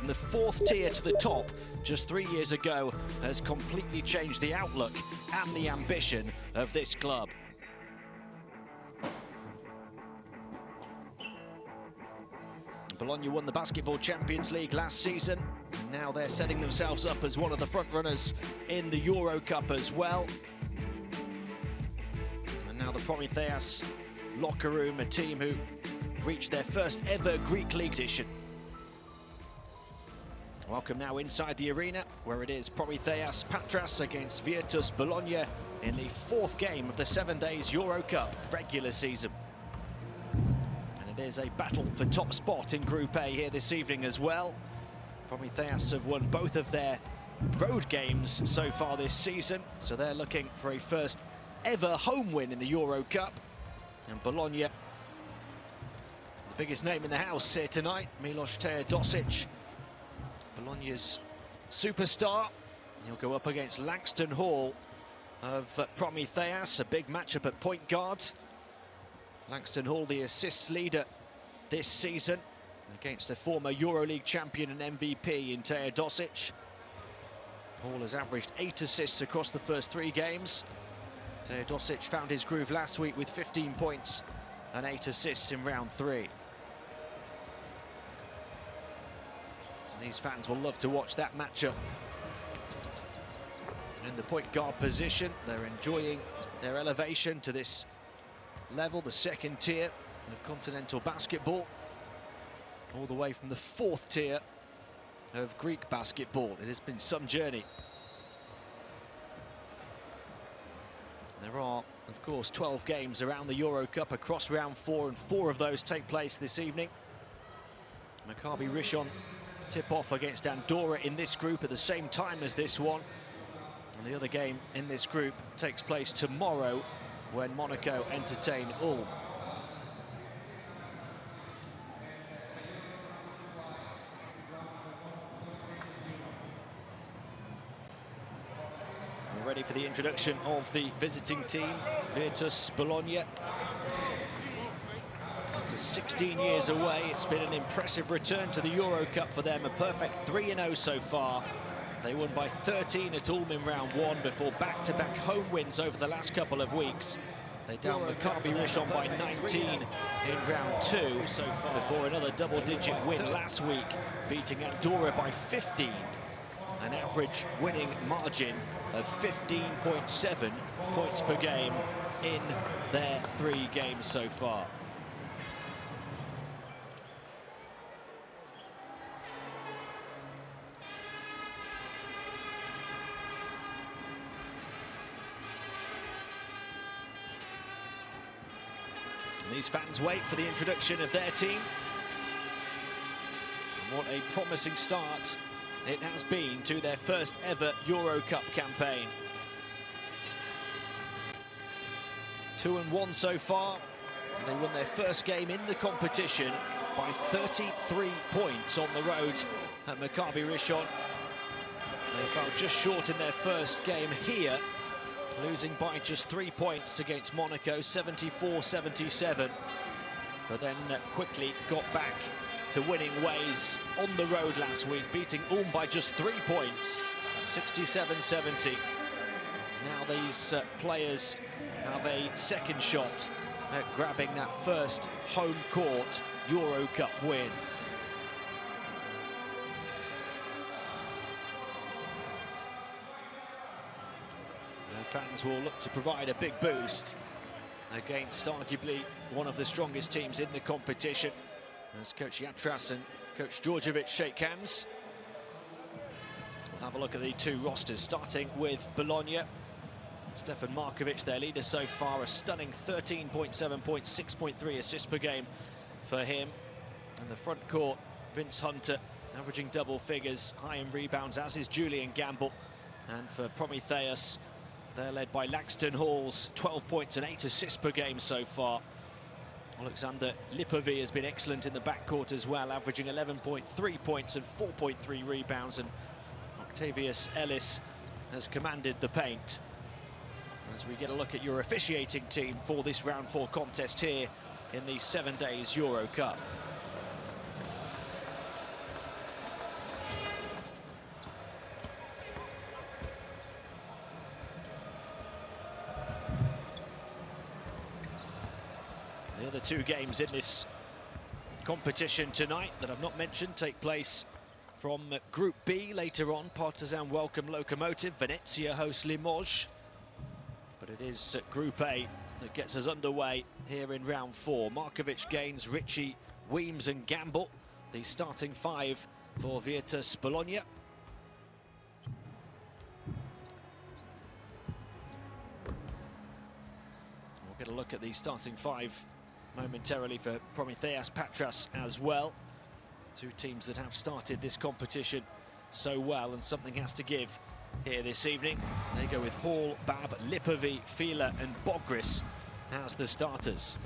from the 4th tier to the top just 3 years ago has completely changed the outlook and the ambition of this club. Bologna won the Basketball Champions League last season. Now they're setting themselves up as one of the front runners in the Euro Cup as well. And now the Promitheas locker room, a team who reached their first ever Greek League edition. Welcome now inside the arena, where it is Promitheas Patras against Virtus Bologna in the 4th game of the 7 days Euro Cup regular season. And it is a battle for top spot in Group A here this evening as well. Promitheas have won both of their road games so far this season, so they're looking for a first ever home win in the Euro Cup. And Bologna, the biggest name in the house here tonight, Milos Teodosic, Bologna's superstar. He'll go up against Langston Hall of Promitheas, a big matchup at point guard. Langston Hall, the assists leader this season, against a former EuroLeague champion and MVP in Teodosic. Hall has averaged 8 assists across the first 3 games. Teodosic found his groove last week with 15 points and 8 assists in round 3. These fans will love to watch that matchup. In the point guard position, they're enjoying their elevation to this level, the 2nd tier of continental basketball, all the way from the 4th tier of Greek basketball. It has been some journey. There are, of course, 12 games around the Euro Cup across round 4, and 4 of those take place this evening. Maccabi Rishon tip-off against Andorra in this group at the same time as this one. And the other game in this group takes place tomorrow when Monaco entertain Ulm. We're ready for the introduction of the visiting team, Virtus Bologna. After 16 years away, it's been an impressive return to the Euro Cup for them, a perfect 3-0 so far. They won by 13 at Ulm in round 1 before back-to-back home wins over the last couple of weeks. They downed Maccabi Rishon by 19 in round 2 so far, before another double-digit win last week, beating Andorra by 15, an average winning margin of 15.7 points per game in their 3 games so far. These fans wait for the introduction of their team. And what a promising start it has been to their first ever Euro Cup campaign. 2-1 so far. They won their first game in the competition by 33 points on the road at Maccabi Rishon. They fell just short in their first game here, losing by just 3 points against Monaco, 74-77. But then quickly got back to winning ways on the road last week, beating Ulm by just 3 points, 67-70. Now these players have a second shot at grabbing that first home court Euro Cup win. Fans will look to provide a big boost against arguably one of the strongest teams in the competition, as Coach Yatras and Coach Djordjevic shake hands. We'll have a look at the 2 rosters, starting with Bologna. Stefan Markovic, their leader so far, a stunning 13.7 points, 6.3 assists per game for him. In the front court, Vince Hunter averaging double figures, high in rebounds, as is Julian Gamble. And for Promitheas, they're led by Langston Hall's 12 points and 8 assists per game so far. Alexander Lipovi has been excellent in the backcourt as well, averaging 11.3 points and 4.3 rebounds. And Octavius Ellis has commanded the paint. As we get a look at your officiating team for this round 4 contest here in the 7 days Euro Cup. other two games in this competition tonight that I've not mentioned take place from Group B. Later on, Partizan welcome Lokomotiv, Venezia hosts Limoges. But it is Group A that gets us underway here in round 4. Markovic, Gaines, Ritchie, Weems and Gamble, the starting 5 for Virtus Bologna. We'll get a look at the starting 5 momentarily for Promitheas, Patras as well. Two teams that have started this competition so well, and something has to give here this evening. They go with Hall, Bab, Lipovi, Fila and Bogris as the starters.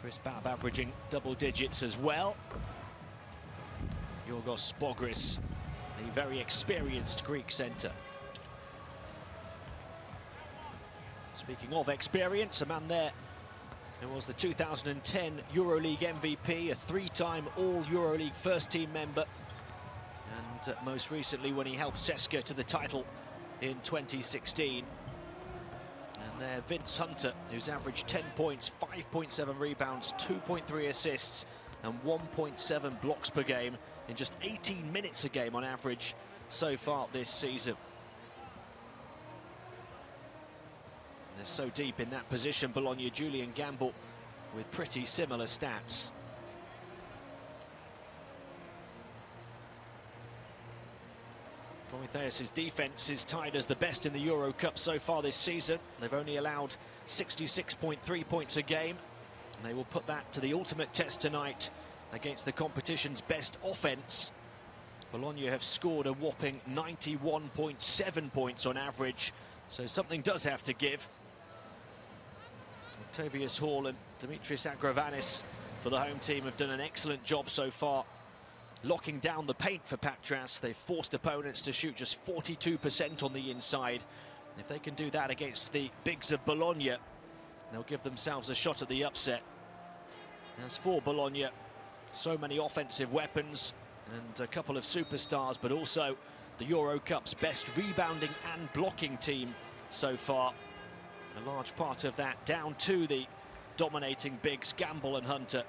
Chris Bab averaging double digits as well. Yorgos Bogris, the very experienced Greek centre. Speaking of experience, a man there who was the 2010 EuroLeague MVP, a 3-time All-EuroLeague first-team member, and most recently when he helped CSKA to the title in 2016. And there, Vince Hunter, who's averaged 10 points, 5.7 rebounds, 2.3 assists, and 1.7 blocks per game in just 18 minutes a game on average so far this season. They're so deep in that position, Bologna. Julian Gamble with pretty similar stats. Promitheas' defense is tied as the best in the Euro Cup so far this season. They've only allowed 66.3 points a game, and they will put that to the ultimate test tonight against the competition's best offense. Bologna have scored a whopping 91.7 points on average, so something does have to give. Octavius Hall and Dimitris Agravanis for the home team have done an excellent job so far, locking down the paint for Patras. They've forced opponents to shoot just 42% on the inside. If they can do that against the bigs of Bologna, they'll give themselves a shot at the upset. As for Bologna, so many offensive weapons and a couple of superstars, but also the Euro Cup's best rebounding and blocking team so far. A large part of that down to the dominating bigs, Gamble and Hunter,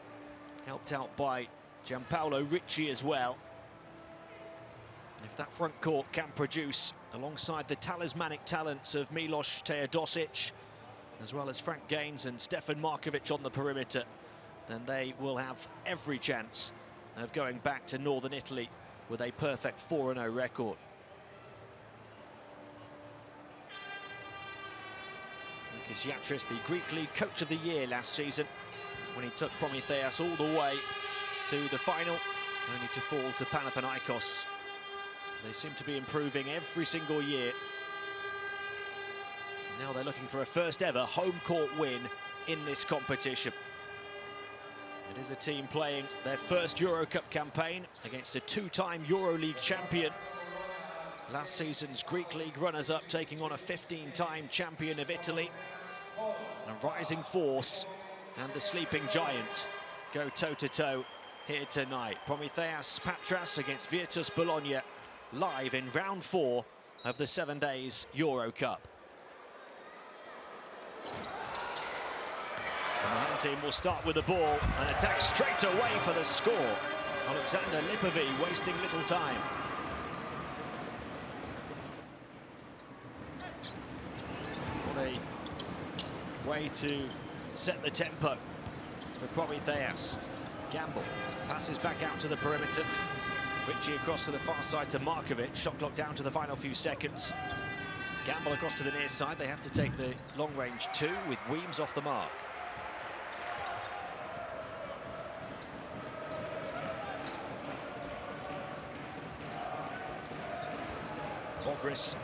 helped out by Gianpaolo Ricci as well. If that front court can produce, alongside the talismanic talents of Milos Teodosic, as well as Frank Gaines and Stefan Markovic on the perimeter, then they will have every chance of going back to Northern Italy with a perfect 4-0 record. Yatris, the Greek League Coach of the Year last season, when he took Promitheas all the way to the final, only to fall to Panathinaikos. They seem to be improving every single year. Now they're looking for a first ever home court win in this competition. It is a team playing their first Euro Cup campaign against a 2-time EuroLeague champion. Last season's Greek League runners-up taking on a 15-time champion of Italy. A rising force and the sleeping giant go toe-to-toe here tonight. Promitheas Patras against Virtus Bologna, live in round 4 of the 7 days Euro Cup. And the home team will start with the ball and attack straight away for the score. Alexander Lipovi wasting little time. What a way to set the tempo for Promitheas. Gamble passes back out to the perimeter. Ritchie across to the far side to Markovic. Shot clock down to the final few seconds. Gamble across to the near side. They have to take the long range 2 with Weems off the mark. Bogris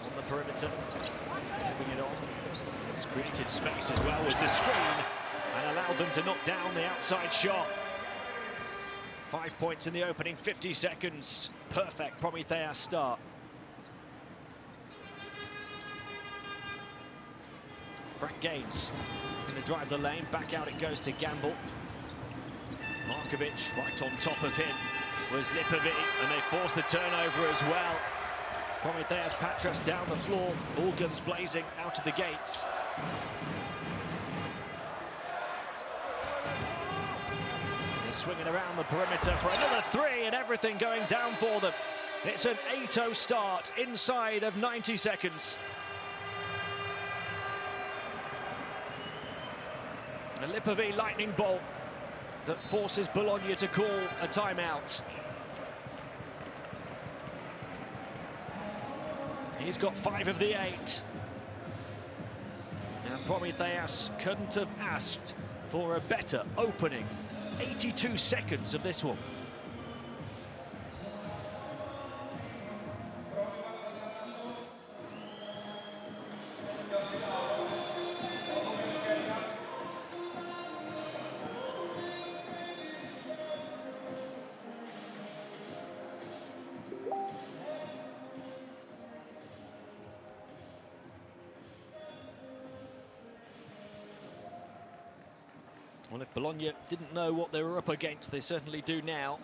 on the perimeter, moving it on. He's created space as well with the screen and allowed them to knock down the outside shot. 5 points in the opening 50 seconds. Perfect Promitheas start. Frank Gaines going to drive the lane. Back out it goes to Gamble. Markovic right on top of him was Lipovi, and they force the turnover as well. Promitheas Patras down the floor, all guns blazing out of the gates. swinging around the perimeter for another three, and everything going down for them. It's an 8-0 start inside of 90 seconds. A Lipovi lightning bolt that forces Bologna to call a timeout. He's got 5 of the 8. And Promitheas couldn't have asked for a better opening. 82 seconds of this one. Well, if Bologna didn't know what they were up against, they certainly do now.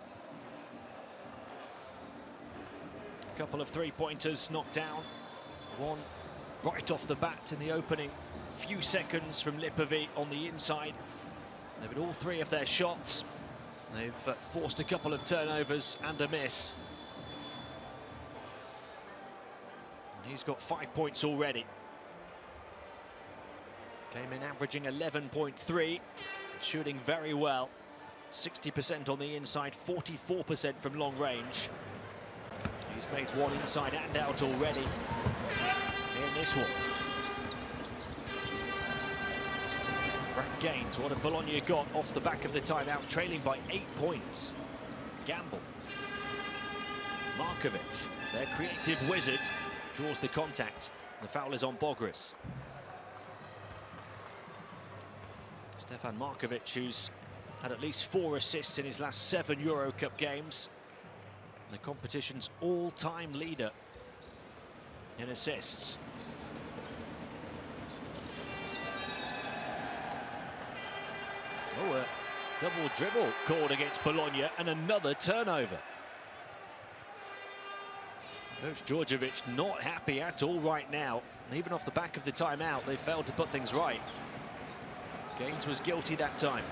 A couple of three-pointers knocked down. One right off the bat in the opening few seconds from Lipovi on the inside. They've hit all 3 of their shots. They've forced a couple of turnovers and a miss. And he's got 5 points already. Came in averaging 11.3. Shooting very well, 60% on the inside, 44% from long range. He's made one inside and out already in this one. Frank Gaines, what have Bologna got off the back of the timeout, trailing by 8 points. Gamble. Markovic, their creative wizard, draws the contact. The foul is on Bogris. Stefan Markovic, who's had at least 4 assists in his last 7 Euro Cup games. The competition's all-time leader in assists. Oh, a double dribble called against Bologna and another turnover. Coach Djordjevic not happy at all right now. And even off the back of the timeout, they failed to put things right. Gaines was guilty that time.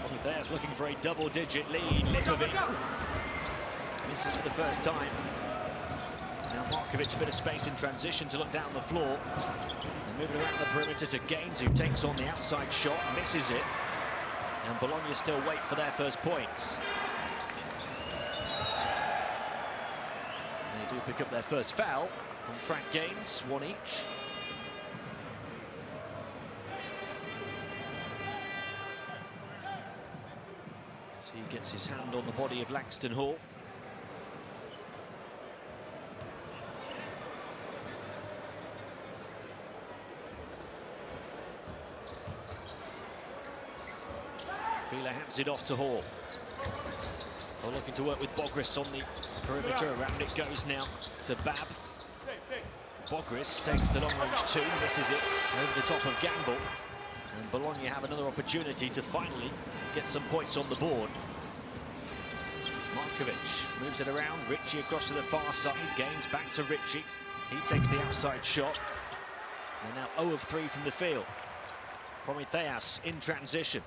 Promitheas looking for a double-digit lead. Lipovi misses for the first time. Now Markovic, a bit of space in transition to look down the floor. They're moving around the perimeter to Gaines, who takes on the outside shot, misses it. And Bologna still wait for their first points. They do pick up their first foul on Frank Gaines, 1 each. So he gets his hand on the body of Langston Hall. Fila hands it off to Hall. They're looking to work with Bogris on the perimeter. Around it goes now to Bab. Bogris takes the long-range 2, misses it over the top of Gamble. And Bologna have another opportunity to finally get some points on the board. Markovic moves it around. Ritchie across to the far side. Gaines back to Ritchie. He takes the outside shot. They're now 0 of 3 from the field. Promitheas in transition.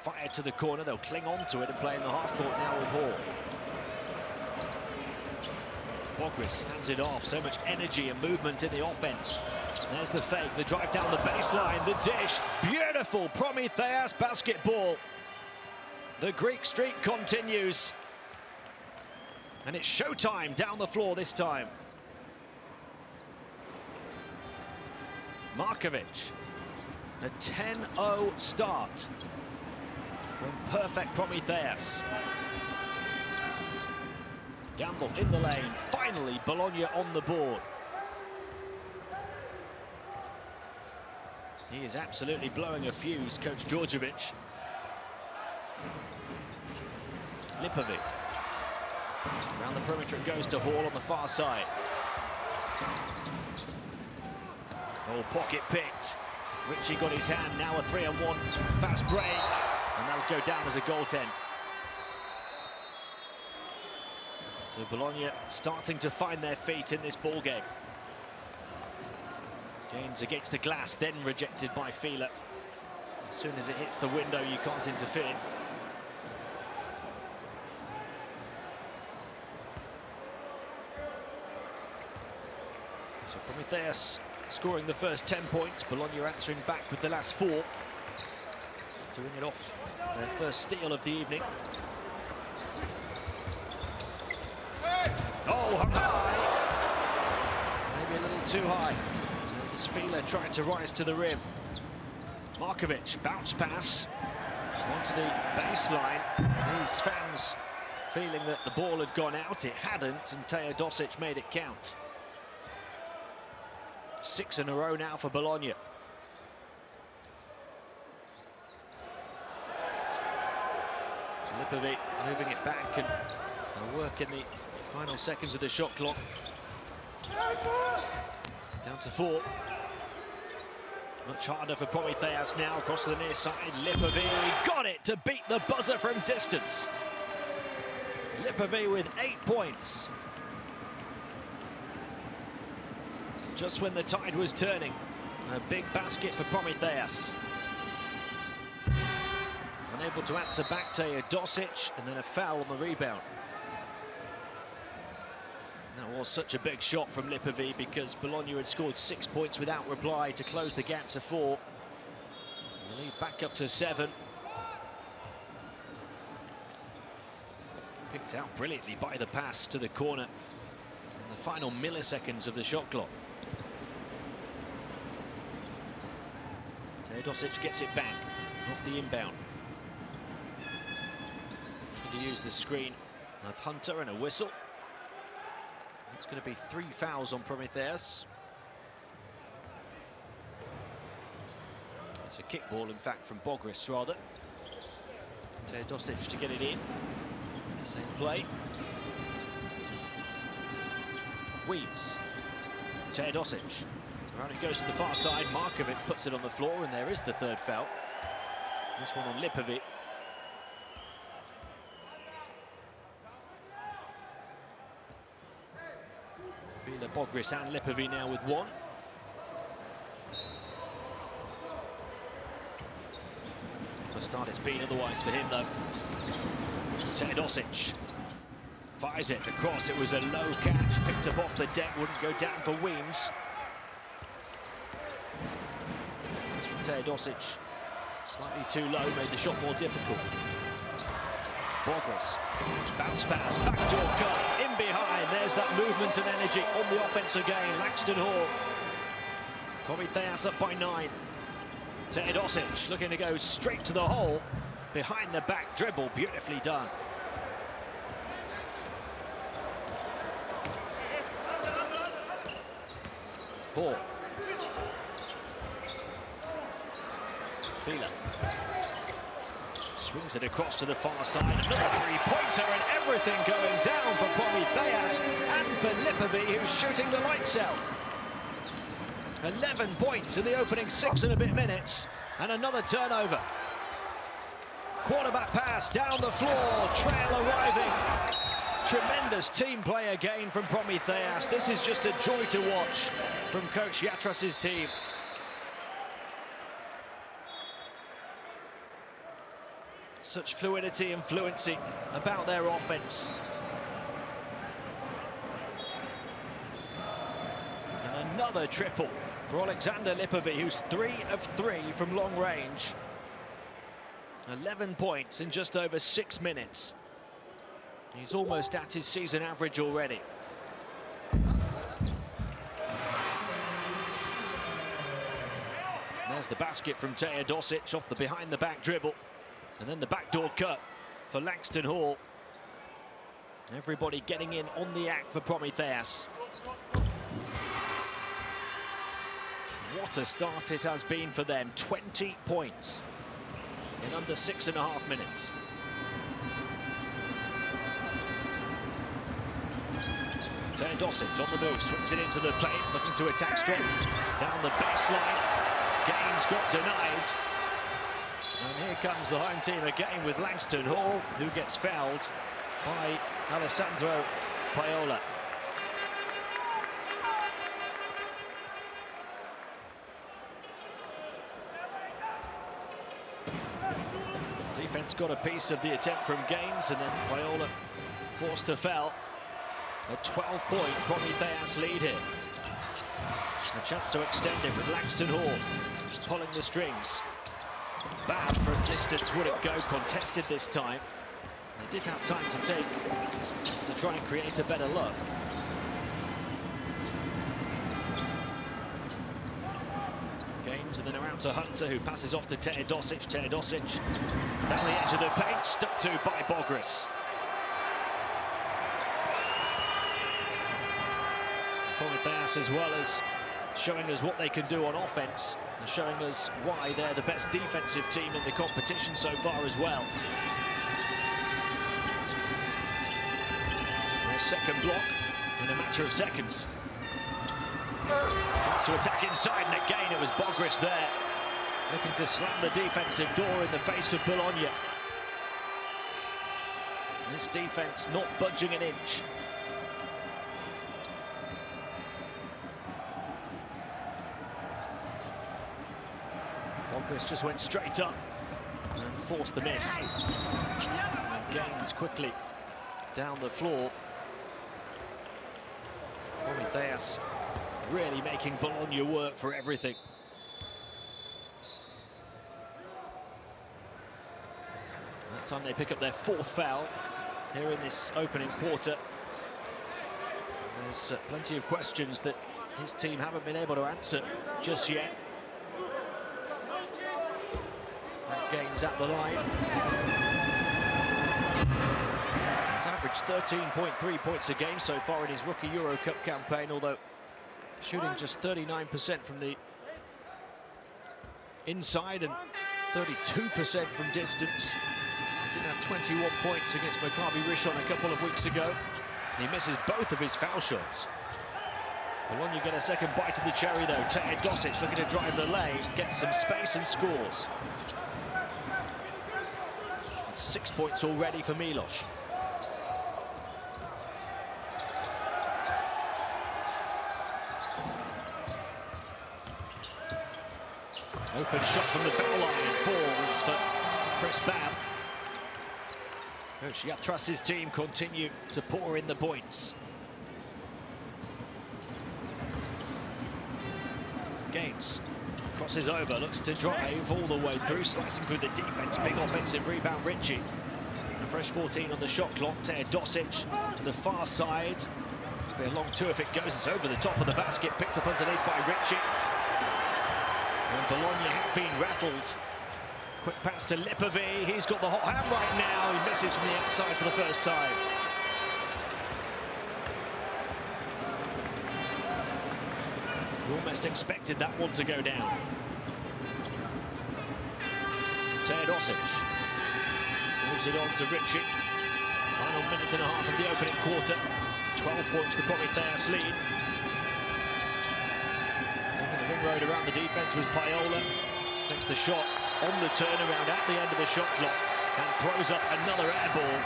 Fired to the corner. They'll cling on to it and play in the half court now with Hall. Bogris hands it off. So much energy and movement in the offense. There's the fake, the drive down the baseline, the dish. Beautiful Promitheas basketball. The Greek streak continues. And it's showtime down the floor this time. Markovic. A 10-0 start from perfect Promitheas. Gamble in the lane. Finally, Bologna on the board. He is absolutely blowing a fuse, Coach Djordjevic. Lipovi. Around the perimeter it goes to Hall on the far side. Oh, pocket picked. Ritchie got his hand, now a 3-on-1 fast break. And that'll go down as a goaltend. So Bologna starting to find their feet in this ball game. Gains against the glass, then rejected by Fila. As soon as it hits the window, you can't interfere. So Promitheas scoring the first 10 points. Bologna answering back with the last 4. Doing it off their first steal of the evening. Oh, hung high. Maybe a little too high. As Fila tried to rise to the rim. Markovic, bounce pass. Onto the baseline. These fans feeling that the ball had gone out. It hadn't, and Teodosic made it count. 6 in a row now for Bologna. Lipovic moving it back and work in the final seconds of the shot clock. Down to 4. Much harder for Promitheas now, across to the near side. Lipovic got it to beat the buzzer from distance. Lipovic with 8 points. Just when the tide was turning. A big basket for Promitheas. Unable to answer back to Teodosic, and then a foul on the rebound. That was such a big shot from Lipovic because Bologna had scored 6 points without reply to close the gap to 4. The lead back up to 7. Picked out brilliantly by the pass to the corner in the final milliseconds of the shot clock. Teodosic gets it back off the inbound. To use the screen of Hunter and a whistle. It's going to be 3 fouls on Promitheas. It's a kickball, in fact, from Bogris, rather. Teodosic to get it in. Same play. Weaves. Teodosic. Around it goes to the far side. Markovic puts it on the floor, and there is the 3rd foul. This one on Lipovic. Fila, Bogris and Lipovic now with 1. The start it's been otherwise for him, though. Teodosic fires it across. It was a low catch, picked up off the deck, wouldn't go down for Weems. That's from Teodosic. Slightly too low, made the shot more difficult. Bogris, bounce pass, backdoor cut, in behind. There's that movement and energy on the offense again. Langston Hall. Promitheas up by 9. Teodosic looking to go straight to the hole. Behind the back dribble, beautifully done. Ball. Fila. Swings it across to the far side. Another 3-pointer, and everything going down for Promitheas and for Lipovic, who's shooting the lights out. 11 points in the opening 6 and a bit minutes, and another turnover. Quarterback pass down the floor, trail arriving. Tremendous team play again from Promitheas. This is just a joy to watch from Coach Yatras's team. Such fluidity and fluency about their offense. And another triple for Alexander Lipovic, who's 3 of 3 from long range. 11 points in just over 6 minutes. He's almost at his season average already. There's the basket from Teodosic off the behind-the-back dribble. And then the backdoor cut for Langston Hall. Everybody getting in on the act for Promitheas. What a start it has been for them. 20 points in under 6.5 minutes. Teodosic on the move, swings it into the plane, looking to attack straight down the baseline. Gains got denied. And here comes the home team again with Langston Hall, who gets fouled by Alessandro Paola. Defence got a piece of the attempt from Gaines, and then Viola forced to foul. A 12-point Promitheas lead here. A chance to extend it with Langston Hall pulling the strings. Bad from distance, wouldn't go, contested this time. They did have time to try and create a better look. Gaines, and then around to Hunter, who passes off to Teodosic. Teodosic down the edge of the paint, stuck to by Bogris. Promitheas, as well as showing us what they can do on offense, and showing us why they're the best defensive team in the competition so far as well. Their second block in a matter of seconds. Chance to attack inside, and again it was Bogris there, looking to slam the defensive door in the face of Bologna. This defense not budging an inch. Bogris just went straight up and forced the miss. And Gaines quickly down the floor. Promitheas really making Bologna work for everything. That time they pick up their fourth foul here in this opening quarter. There's plenty of questions that his team haven't been able to answer just yet. Gaines at the line. He's averaged 13.3 points a game so far in his rookie Euro Cup campaign, although shooting just 39% from the inside and 32% from distance. He did have 21 points against Maccabi Rishon a couple of weeks ago. He misses both of his foul shots. Bologna get a second bite of the cherry though. Teodosic looking to drive the lane, gets some space and scores. 6 points already for Milos. Open shot from the foul line, falls for Chris Babb. Coach Yatras's team continue to pour in the points. Gaines crosses over, looks to drive all the way through, slicing through the defense. Big offensive rebound, Ritchie. A fresh 14 on the shot clock. Teodosic to the far side. It'll be a long two if it goes. It's over the top of the basket, picked up underneath by Ritchie. And Bologna have been rattled. Quick pass to Lipovi. He's got the hot hand right now. He misses from the outside for the first time. Almost expected that one to go down. Teodosic moves it on to Ritchie. Final minute and a half of the opening quarter. 12 points to Promitheas lead. Taking the ring road around the defense was Paola. Takes the shot on the turnaround at the end of the shot clock and throws up another air ball.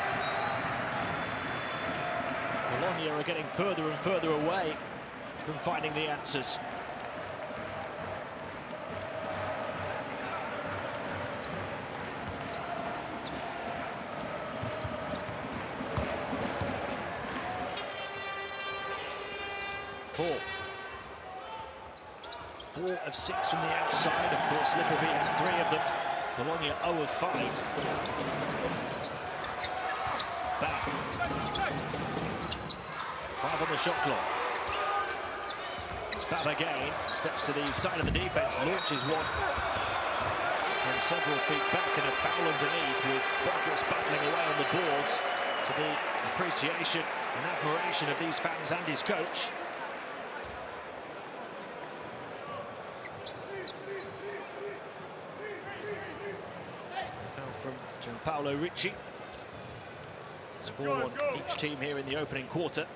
Bologna are getting further and further away from finding the answers. Four of 6 from the outside. Of course, Lipovi has 3 of them. Bologna 0 of 5. Back. 5 on the shot clock. It's Babb again. Steps to the side of the defense, launches one. And several feet back and a foul underneath, with Bogris battling away on the boards, to the appreciation and admiration of these fans and his coach. From Gianpaolo Ritchie. It's 4 on each team here in the opening quarter.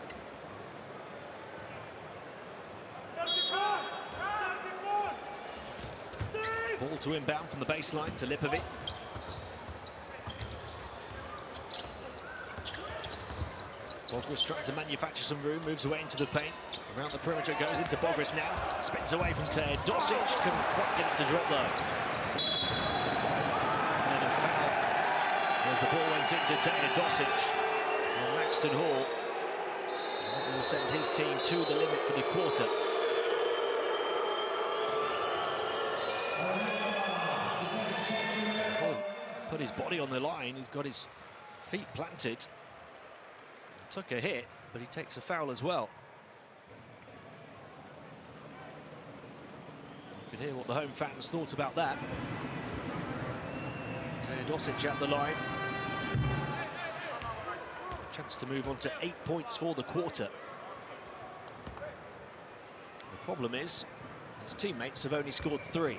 Ball to inbound from the baseline to Lipovi. Bogris trying to manufacture some room, moves away into the paint. Around the perimeter, goes into Bogris now. Spins away from Teodosic. Couldn't quite get it to drop though. As the ball went into Teodosic on Laxton Hall. And that will send his team to the limit for the quarter. Put his body on the line, he's got his feet planted. Took a hit, but he takes a foul as well. You can hear what the home fans thought about that. Teodosic at the line. Chance to move on to 8 points for the quarter. The problem is, his teammates have only scored 3.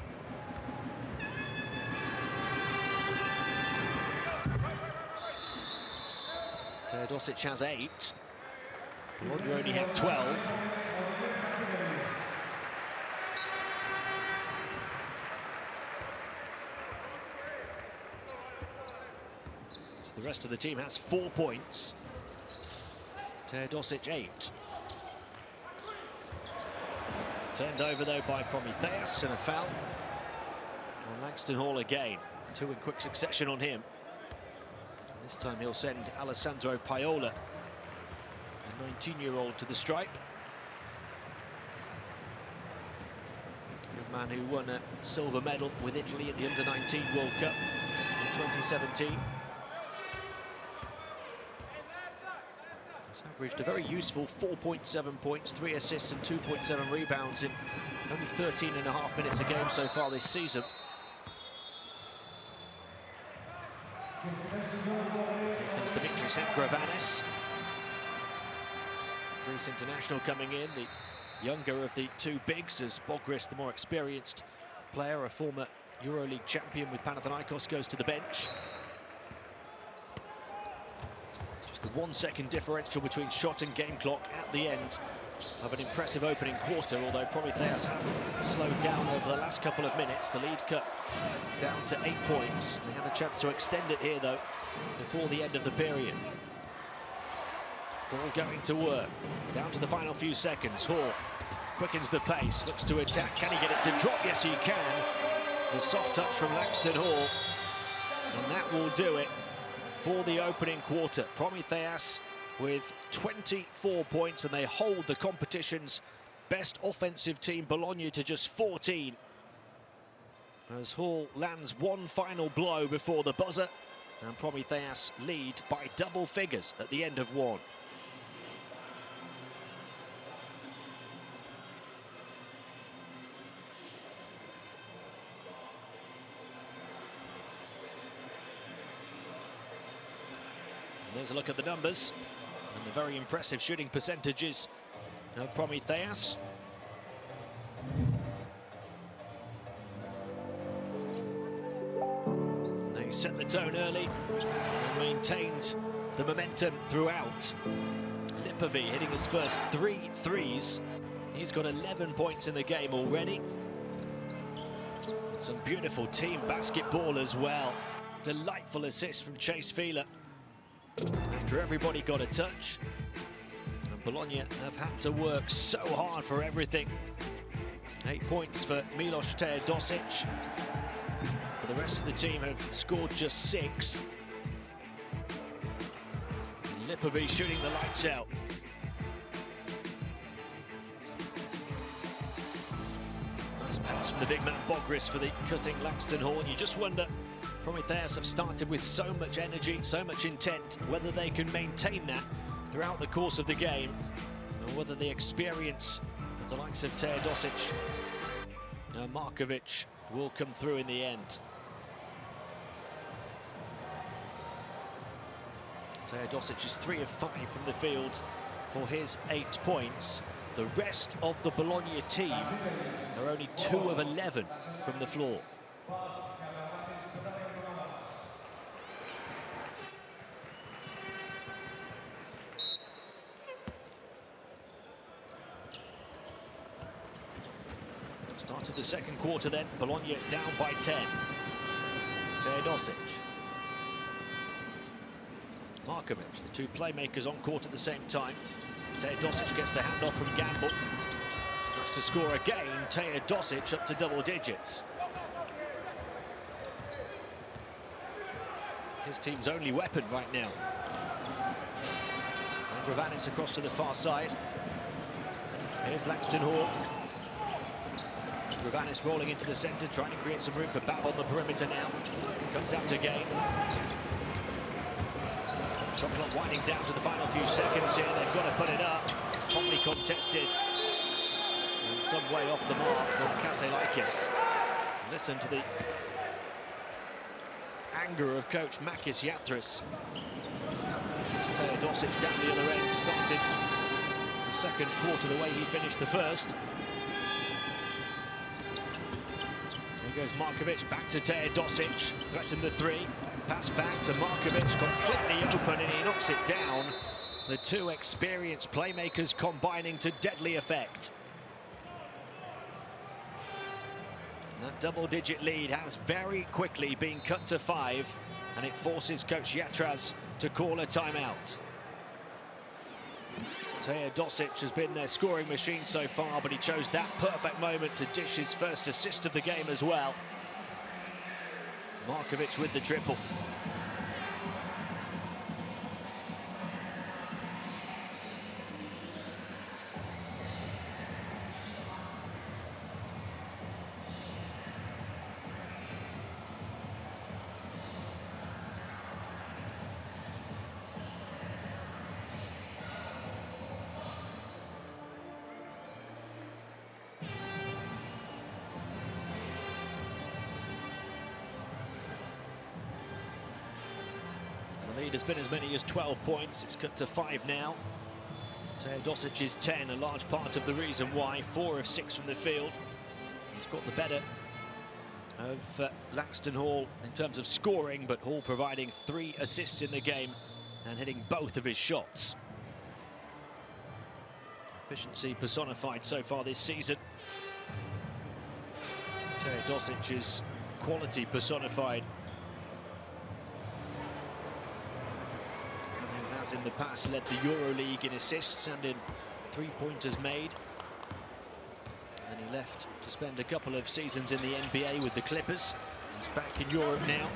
Teodosic has 8. Bologna only have 12. So the rest of the team has 4 points. Teodosic 8. Turned over though by Promitheas, and a foul on Laxton Hall again. 2 in quick succession on him. This time he'll send Alessandro Paiola, a 19-year-old, to the stripe. The man who won a silver medal with Italy at the Under-19 World Cup in 2017. He's averaged a very useful 4.7 points, 3 assists and 2.7 rebounds in only 13.5 minutes a game so far this season. Gravanis, Greece international, coming in, the younger of the 2 bigs, as Bogris, the more experienced player, a former EuroLeague champion with Panathinaikos, goes to the bench. Just the 1 second differential between shot and game clock at the end of an impressive opening quarter, although Promitheas have slowed down over the last couple of minutes. The lead cut down to 8 points. They have a chance to extend it here, though, before the end of the period. Ball going to work. Down to the final few seconds. Hall quickens the pace, looks to attack. Can he get it to drop? Yes, he can. The soft touch from Laxton Hall. And that will do it for the opening quarter. Promitheas with 24 points, and they hold the competition's best offensive team, Bologna, to just 14. As Hall lands one final blow before the buzzer, and Promitheas lead by double figures at the end of 1. And there's a look at the numbers and the very impressive shooting percentages of Promitheas. They set the tone early and maintained the momentum throughout. Lipovi hitting his first 3 threes. He's got 11 points in the game already. Some beautiful team basketball as well. Delightful assist from Chase Fieler after everybody got a touch. And Bologna have had to work so hard for everything. 8 points for Milos Teodosic. But the rest of the team have scored just 6. Lipovi shooting the lights out. Nice pass from the big man Bogris for the cutting Laxton Hall. You just wonder, Promitheas have started with so much energy, so much intent, whether they can maintain that throughout the course of the game, or whether the experience of the likes of Teodosic and Markovic will come through in the end. Teodosic is 3 of 5 from the field for his 8 points. The rest of the Bologna team are only 2 of 11 from the floor. Start of the second quarter then, Bologna down by 10. Teodosic. Markovic, the 2 playmakers on court at the same time. Teodosic gets the handoff from Gamble. Looks to score again. Teodosic up to double digits. his team's only weapon right now. And Gravanis across to the far side. Here's Langston Hall. Gravanis rolling into the centre, trying to create some room for Bab on the perimeter now. Comes out to gain. Shot clock winding down to the final few seconds here. They've got to put it up. Hotly contested. And some way off the mark from Kaselakis. Listen to the anger of coach Makis Yathras. Teodosic down the other end, started the second quarter the way he finished the first. Here goes Markovic, back to Teodosic, threatened the three. Pass back to Markovic, completely open, and he knocks it down. The two experienced playmakers combining to deadly effect. That double-digit lead has very quickly been cut to 5, and it forces coach Yathras to call a timeout. Teodosic has been their scoring machine so far, but he chose that perfect moment to dish his first assist of the game as well. Markovic with the triple. The lead has been as many as 12 points. It's cut to 5 now. Teodosic is 10, a large part of the reason why. 4 of 6 from the field. He's got the better of Langston Hall in terms of scoring, but Hall providing 3 assists in the game and hitting both of his shots. Efficiency personified so far this season. Teodosic's quality personified. Has in the past led the EuroLeague in assists and in 3-pointers made. And he left to spend a couple of seasons in the NBA with the Clippers. He's back in Europe now.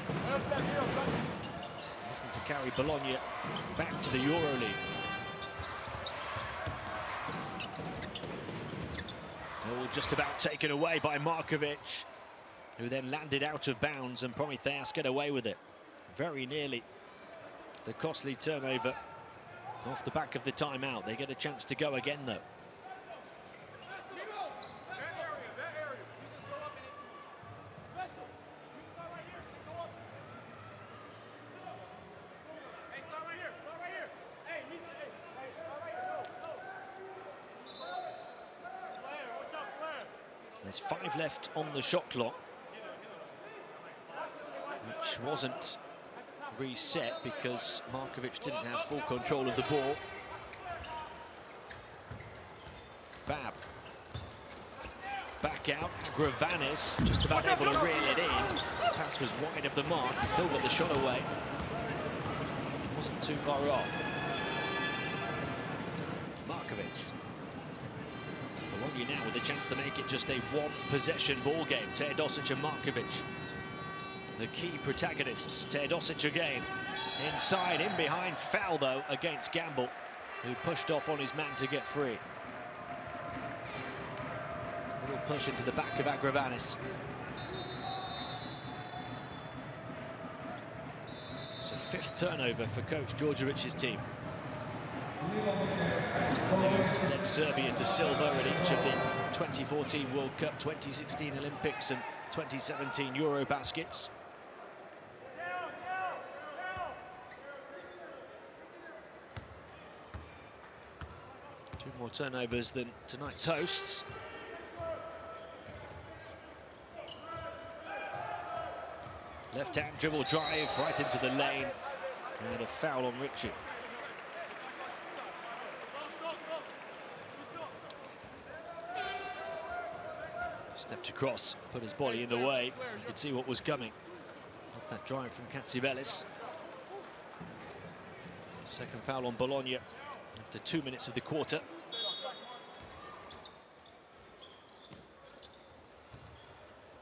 Looking to carry Bologna back to the EuroLeague. All just about taken away by Markovic, who then landed out of bounds, and Promitheas get away with it. Very nearly the costly turnover off the back of the timeout. They get a chance to go again, though. There's 5 left on the shot clock, which wasn't reset because Markovic didn't have full control of the ball. Bab. Back out. Gravanis just about able to reel it in. The pass was wide of the mark. He still got the shot away. Wasn't too far off. Markovic. Bologna now with a chance to make it just a 1-possession ball game. Teodosic and Markovic, the key protagonists. Teodosic again. Inside, in behind, foul though against Gamble, who pushed off on his man to get free. A little push into the back of Gravanis. It's a 5th turnover for coach Djordjevic's team. Led Serbia to silver at each of the 2014 World Cup, 2016 Olympics and 2017 Eurobaskets. Two more turnovers than tonight's hosts. Left-hand dribble drive right into the lane, and a foul on Ritchie. Stepped across, put his body in the way. You could see what was coming off that drive from Katsivelis. Second foul on Bologna after 2 minutes of the quarter.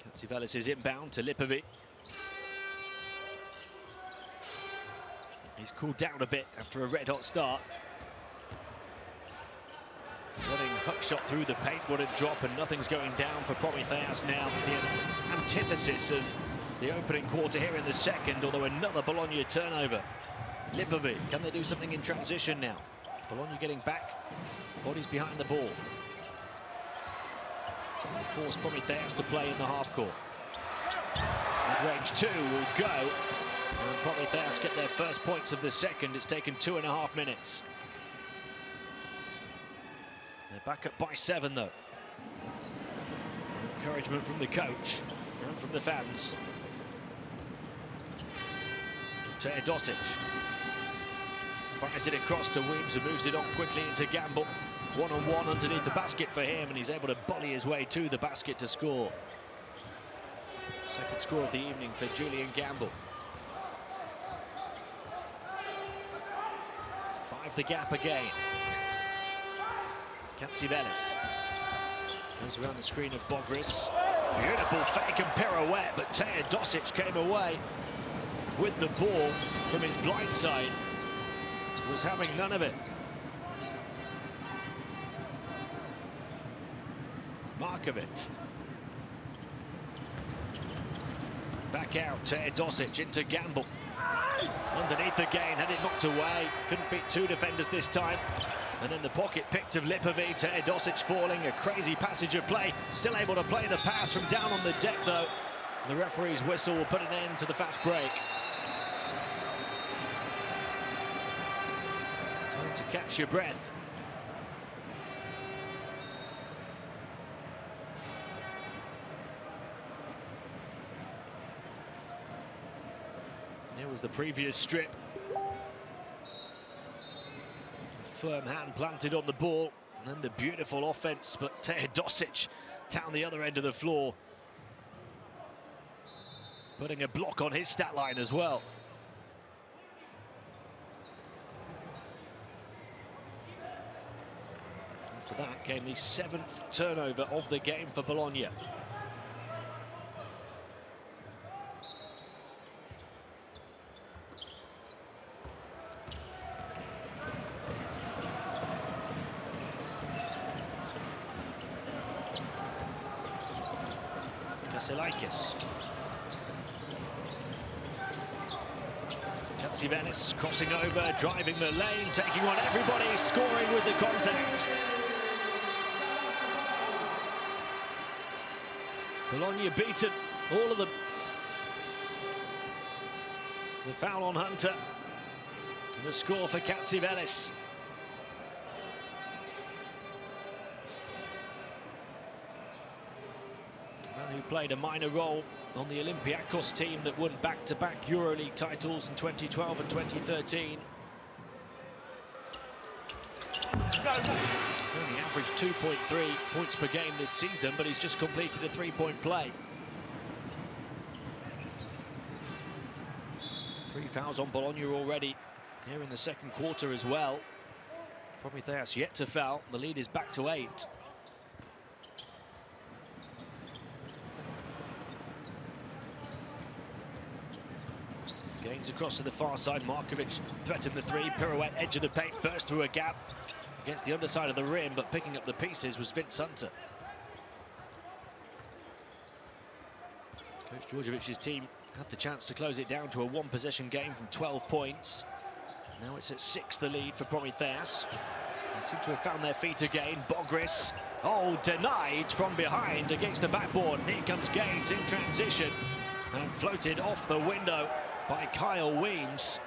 Katsivelis is inbound to Lipovic. He's cooled down a bit after a red-hot start. Running hook shot through the paint, wouldn't drop, and nothing's going down for Promitheas now. The antithesis of the opening quarter here in the second, although another Bologna turnover. Lipovic, can they do something in transition now? Bologna getting back, bodies behind the ball. Will force Promitheas to play in the half court. Mid-range two will go. And Promitheas get their first points of the second. It's taken 2.5 minutes. They're back up by 7 though. Encouragement from the coach and from the fans. Teodosic fires it across to Weems, who moves it on quickly into Gamble. One-on-one underneath the basket for him, and he's able to volley his way to the basket to score. Second score of the evening for Julian Gamble. 5 the gap again. Katsivelis goes around the screen of Bogris. Beautiful fake and pirouette, but Teodosic came away with the ball from his blind side. Was having none of it. Markovic. Back out, Teodosic into Gamble. Underneath again, had it knocked away. Couldn't beat 2 defenders this time. And then the pocket picked of Lipovic. Teodosic falling, a crazy passage of play. Still able to play the pass from down on the deck though. The referee's whistle will put an end to the fast break. Time to catch your breath. Here was the previous strip. Firm hand planted on the ball, and then the beautiful offense, but Teodosic down the other end of the floor, putting a block on his stat line as well. After that came the 7th turnover of the game for Bologna. Katsivelis. Katsivelis crossing over, driving the lane, taking on everybody, scoring with the contact. Bologna beaten, all of them. The foul on Hunter, and the score for Katsivelis. Who played a minor role on the Olympiacos team that won back-to-back EuroLeague titles in 2012 and 2013. He's only averaged 2.3 points per game this season, but he's just completed a 3-point play. 3 fouls on Bologna already here in the second quarter as well. Promitheas yet to foul. The lead is back to 8. Gains across to the far side. Markovic threatened the 3. Pirouette, edge of the paint, burst through a gap against the underside of the rim, but picking up the pieces was Vince Hunter. Coach Djordjevic's team had the chance to close it down to a 1-possession game from 12 points. Now it's at 6, the lead for Promitheas. They seem to have found their feet again. Bogris, oh, denied from behind against the backboard. And here comes Gaines in transition and floated off the window by Kyle Weems.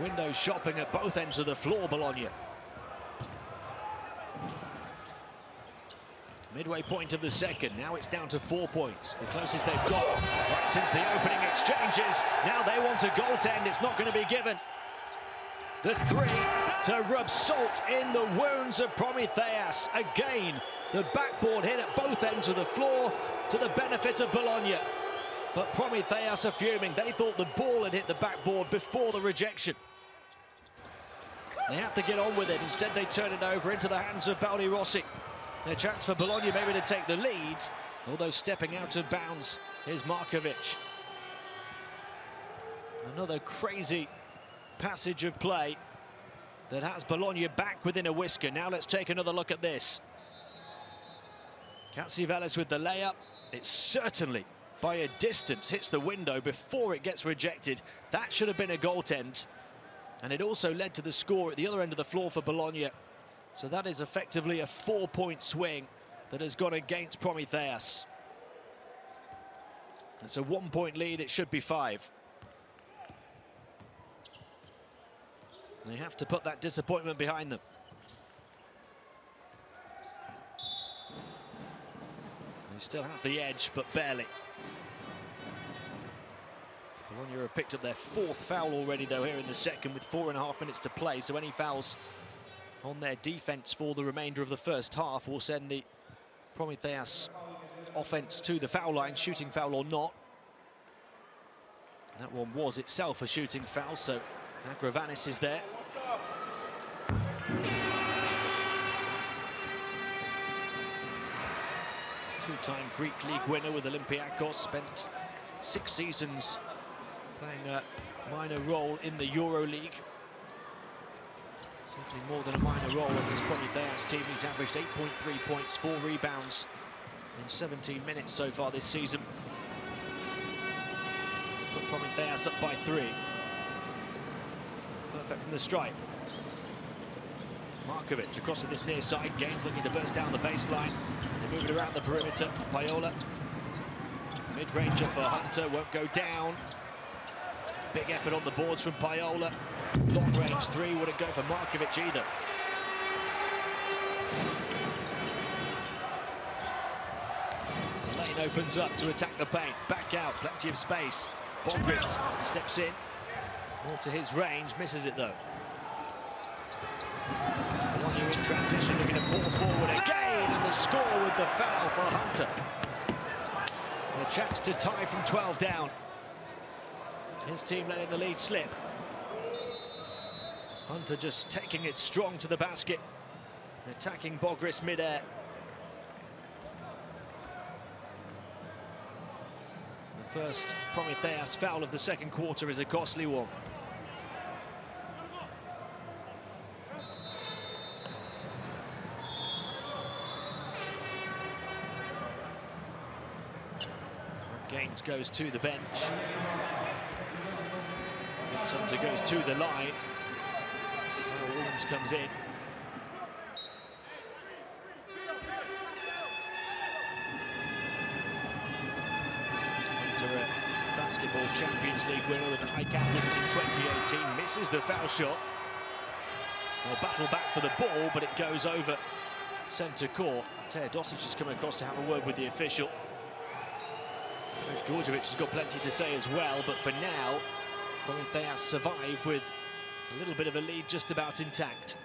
Window shopping at both ends of the floor, Bologna. Midway point of the second, now it's down to 4 points, the closest they've got right since the opening exchanges. Now they want a goaltend, it's not going to be given. The 3 to rub salt in the wounds of Promitheas. Again, the backboard hit at both ends of the floor to the benefit of Bologna. But Promitheas are fuming. They thought the ball had hit the backboard before the rejection. They have to get on with it. Instead, they turn it over into the hands of Baldi Rossi. Their chance for Bologna maybe to take the lead, although stepping out of bounds is Markovic. Another crazy passage of play that has Bologna back within a whisker. Now let's take another look at this. Catsivelis with the layup. It certainly, by a distance, hits the window before it gets rejected. That should have been a goaltend. And it also led to the score at the other end of the floor for Bologna. So that is effectively a 4-point swing that has gone against Promitheas. It's a 1-point lead, it should be 5. They have to put that disappointment behind them. They still have the edge, but barely. Bologna have picked up their 4th foul already, though, here in the second, with 4.5 minutes to play. So any fouls on their defense for the remainder of the first half will send the Promitheas offense to the foul line, shooting foul or not. That one was itself a shooting foul, so Agravanis is there. Two-time Greek League winner with Olympiacos, spent 6 seasons playing a minor role in the Euro League. Certainly more than a minor role in this Promitheas team. He's averaged 8.3 points, 4 rebounds in 17 minutes so far this season. Put Promitheas up by 3. Perfect from the stripe. Markovic across to this near side. Gaines looking to burst down the baseline. They move it around the perimeter. Paiola. Mid-ranger for Hunter, won't go down. Big effort on the boards from Paiola. Long-range 3, wouldn't go for Markovic either. The lane opens up to attack the paint. Back out, plenty of space. Bogris steps in. More to his range, misses it though. Bologna in transition, looking to pull forward again, and the score with the foul for Hunter. A chance to tie from 12 down. His team letting the lead slip. Hunter just taking it strong to the basket, attacking Bogris mid-air. The first Promitheas foul of the second quarter is a costly one. Gaines goes to the bench. Hunter goes to the line. Williams comes in. Hunter, a basketball Champions League winner with the High Captains in 2018, misses the foul shot. They'll battle back for the ball, but it goes over centre court. Teodosic has come across to have a word with the official. Coach Djordjevic has got plenty to say as well, but for now, Promitheas survive with a little bit of a lead just about intact.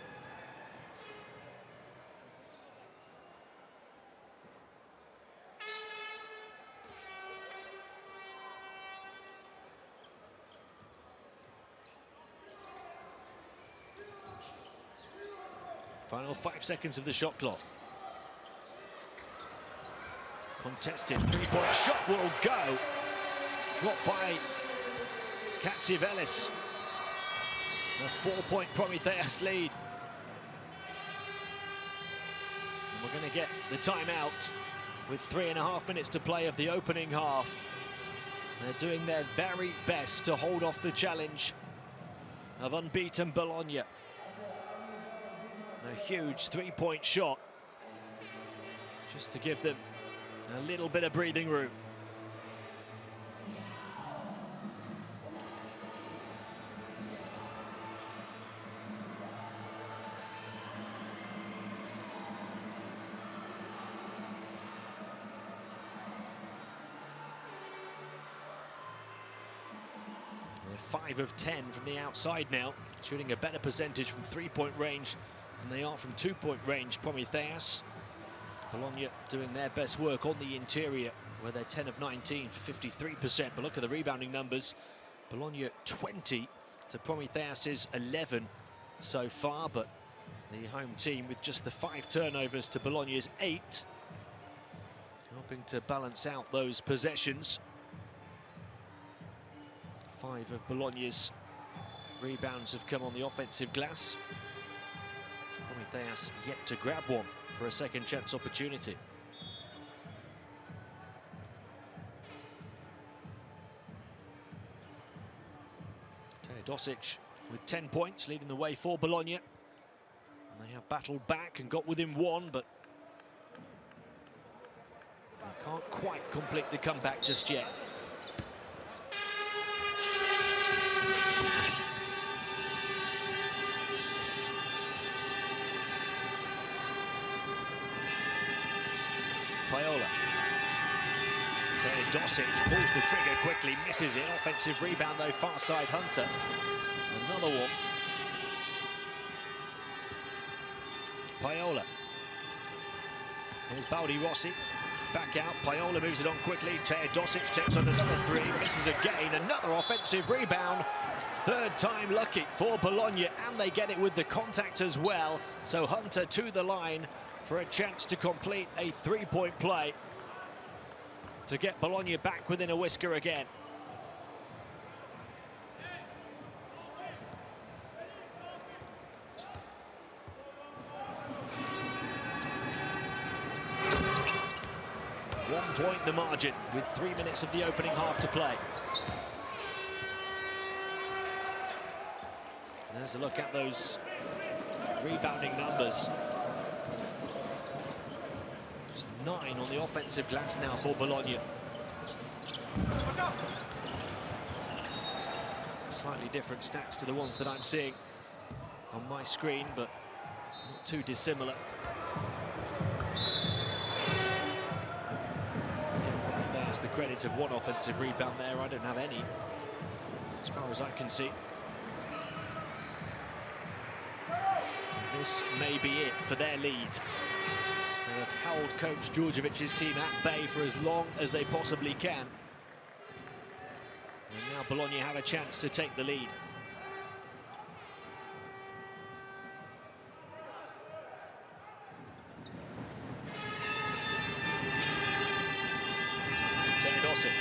Final 5 seconds of the shot clock. Contested, 3-point shot will go. Dropped by Catsivelis. A 4-point Promitheas lead. And we're going to get the timeout with 3.5 minutes to play of the opening half. They're doing their very best to hold off the challenge of unbeaten Bologna. A huge 3-point shot, just to give them a little bit of breathing room. They're 5 of 10 from the outside now, shooting a better percentage from 3-point range than they are from 2-point range. Promitheas. Bologna doing their best work on the interior, where they're 10 of 19 for 53%. But look at the rebounding numbers. Bologna 20 to Promitheas's 11 so far, but the home team with just the 5 turnovers to Bologna's 8, helping to balance out those possessions. 5 of Bologna's Rebounds have come on the offensive glass. Promitheas yet to grab one for a second chance opportunity. Teodosic with 10 points, leading the way for Bologna. And they have battled back and got within one, but they can't quite complete the comeback just yet. Paola. Teodosic pulls the trigger quickly, misses it. Offensive rebound though, far side Hunter. Another one. Paola. Here's Baldi Rossi. Back out. Paola moves it on quickly. Teodosic takes on another three, misses again. Another offensive rebound. Third time lucky for Bologna, and they get it with the contact as well. So Hunter to the line for a chance to complete a three-point play to get Bologna back within a whisker again. One point the margin with 3 minutes of the opening half to play. There's a look at those rebounding numbers. 9 on the offensive glass now for Bologna. Slightly different stats to the ones that I'm seeing on my screen, but not too dissimilar. Again, there's the credit of one offensive rebound there. I don't have any, as far as I can see. This may be it for their lead. They have held Coach Djordjevic's team at bay for as long as they possibly can. And now Bologna have a chance to take the lead. Teodosic.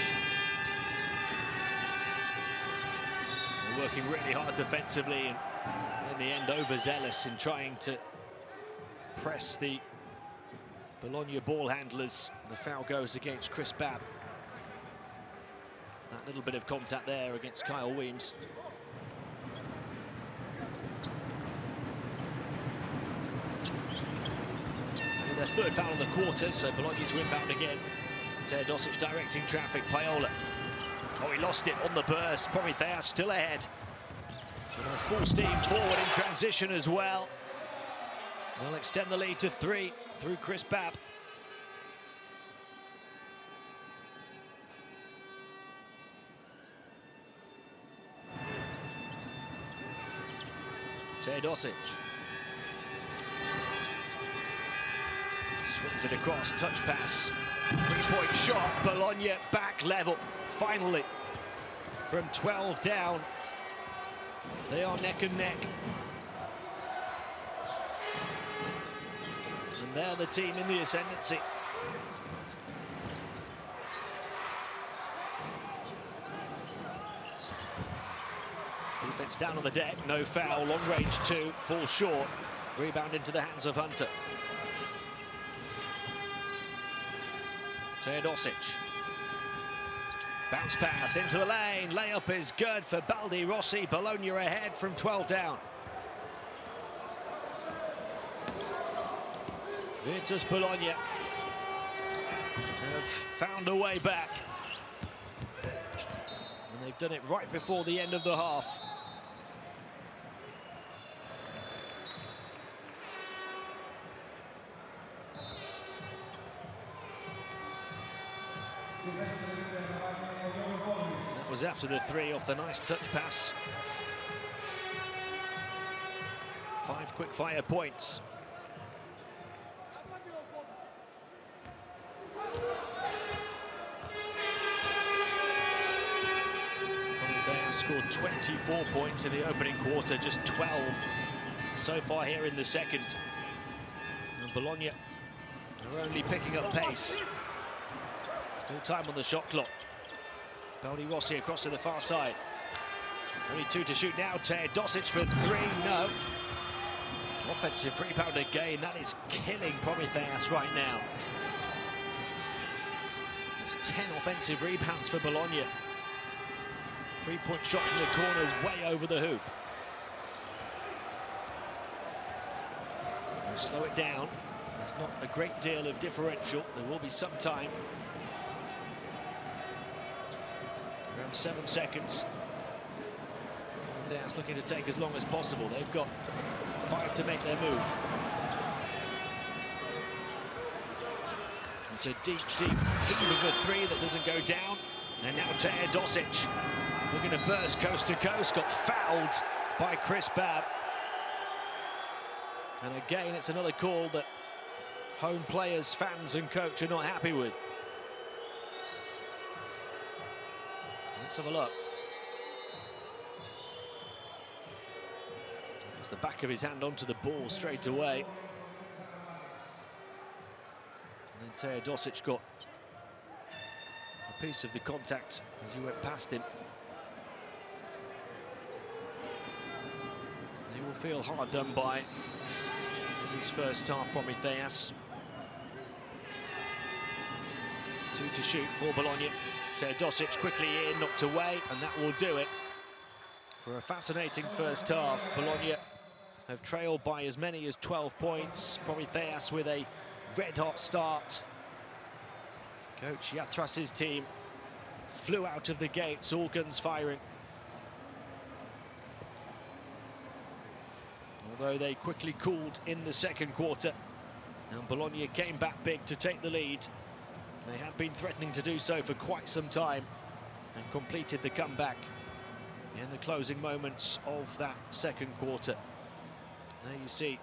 They're working really hard defensively, and in the end overzealous in trying to press the Bologna ball handlers. The foul goes against Chris Babb. That little bit of contact there against Kyle Weems. And their third foul in the quarter, so Bologna to inbound again. Teodosic directing traffic. Paola. Oh, he lost it on the burst. Promitheas still ahead. Full steam forward in transition as well. They'll extend the lead to 3 through Chris Babb. Teodosic. Swings it across, touch pass. Three-point shot, Bologna back level. Finally, from 12 down. They are neck and neck. And they're the team in the ascendancy. Defense down on the deck, no foul, long range 2, falls short. Rebound into the hands of Hunter. Teodosic. Bounce pass into the lane, layup is good for Baldi Rossi. Bologna ahead from 12 down. Virtus Bologna have found a way back. And they've done it right before the end of the half. That was after the 3 off the nice touch pass. 5 quick fire points. They scored 24 points in the opening quarter, just 12 so far here in the second. And Bologna are only picking up pace. Still time on the shot clock. Baldi Rossi across to the far side. Only 2 to shoot now. Dosic for 3. No. Offensive rebound again. That is killing Promitheas right now. It's 10 offensive rebounds for Bologna. 3-point shot from the corner, way over the hoop. We'll slow it down. There's not a great deal of differential. There will be some time. Around 7 seconds. Promitheas looking to take as long as possible. They've got 5 to make their move. It's a deep hitting of a 3 that doesn't go down. And now Dosic looking to burst coast to coast. Got fouled by Chris Babb. And again, it's another call that home players, fans and coach are not happy with. Let's have a look. It's the back of his hand onto the ball straight away. And then Dosic got a piece of the contact as he went past him. He will feel hard done by in his first half, Promitheas. 2 to shoot for Bologna. Dosic quickly in, knocked away, and that will do it. For a fascinating first half, Bologna have trailed by as many as 12 points. Promitheas with a red-hot start. Coach Yatras's team flew out of the gates, all guns firing. Although they quickly cooled in the second quarter, and Bologna came back big to take the lead. They had been threatening to do so for quite some time and completed the comeback in the closing moments of that second quarter. There you see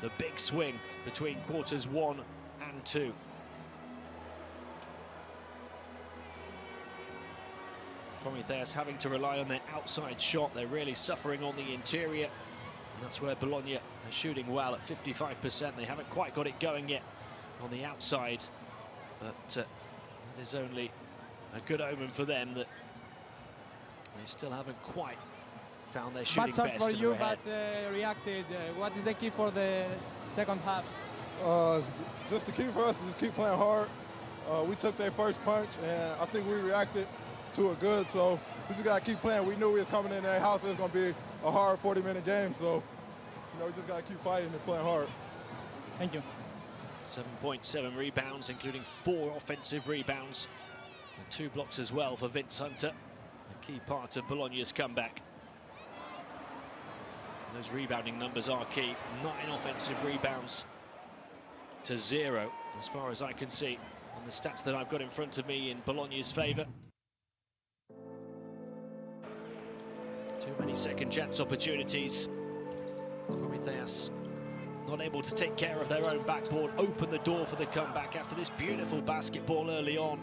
the big swing between quarters 1 and 2. Promitheas having to rely on their outside shot. They're really suffering on the interior, and that's where Bologna are shooting well at 55%. They haven't quite got it going yet on the outside, but it is only a good omen for them that they still haven't quite found their shooting best. Bad start for you, but reacted. What is the key for the second half? Just the key for us is just keep playing hard. We took their first punch, and I think we reacted to it good, so we just got to keep playing. We knew we was coming in their house. It was going to be a hard 40-minute game, so we just got to keep fighting and playing hard. Thank you. 7.7 rebounds, including 4 offensive rebounds, and 2 blocks as well for Vince Hunter, a key part of Bologna's comeback. Those rebounding numbers are key. 9 offensive rebounds to 0, as far as I can see on the stats that I've got in front of me in Bologna's favour. Too many second chance opportunities. Promitheas not able to take care of their own backboard, open the door for the comeback after this beautiful basketball early on,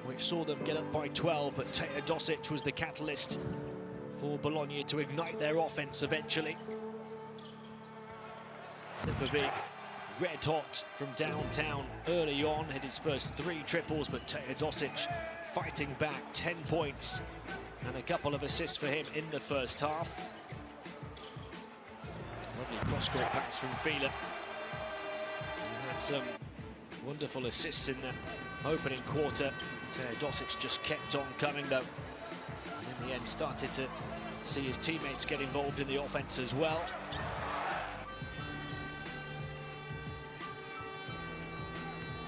which saw them get up by 12, but Dosic was the catalyst for Bologna to ignite their offense eventually. Lipovic red hot from downtown early on, hit his first 3 triples, but Dosic fighting back, 10 points and a couple of assists for him in the first half. Lovely cross-court pass from Fila. He had some wonderful assists in the opening quarter. Dosic just kept on coming though, and in the end started to see his teammates get involved in the offense as well.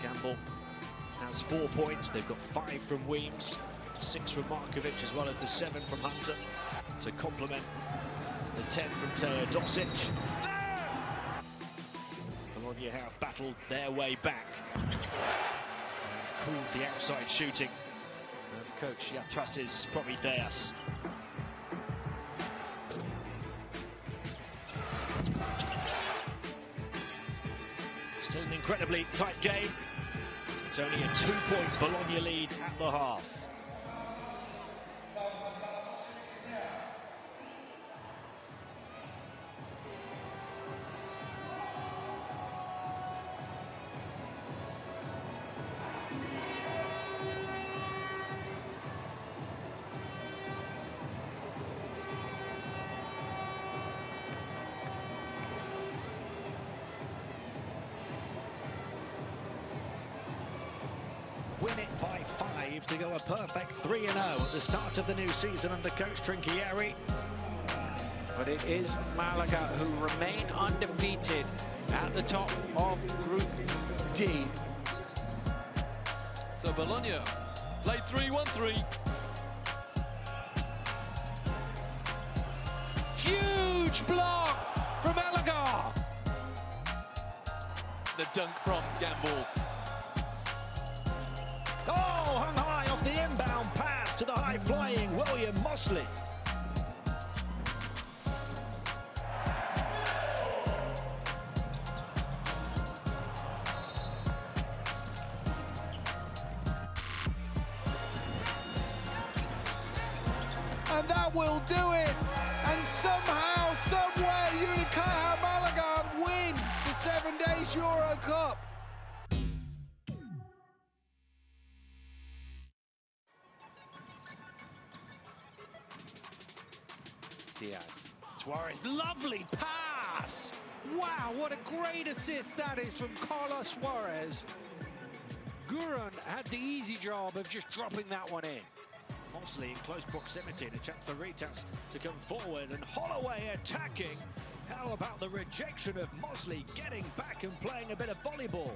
Gamble has 4 points. They've got 5 from Weems, 6 from Markovic, as well as the 7 from Hunter to complement the 10 from Dosic. Bologna have battled their way back and cooled the outside shooting of coach Yatras's Promitheas. Still an incredibly tight game. It's only a 2-point Bologna lead at the half. win it by 5 to go a perfect 3-0 at the start of the new season under coach Trinchieri. But it is Malaga who remain undefeated at the top of Group D. So Bologna play 3-1-3. Huge block from Malaga. The dunk from Gamble. Oh, hung high off the inbound pass to the high-flying William Mosley. And that will do it. And somehow, somewhere, Unicaja Malaga win the 7 Days Euro Cup. Diaz. Suarez, lovely pass. Wow, what a great assist that is from Carlos Suarez. Guran had the easy job of just dropping that one in. Mosley in close proximity and a chance for Ritas to come forward, and Holloway attacking. How about the rejection of Mosley getting back and playing a bit of volleyball?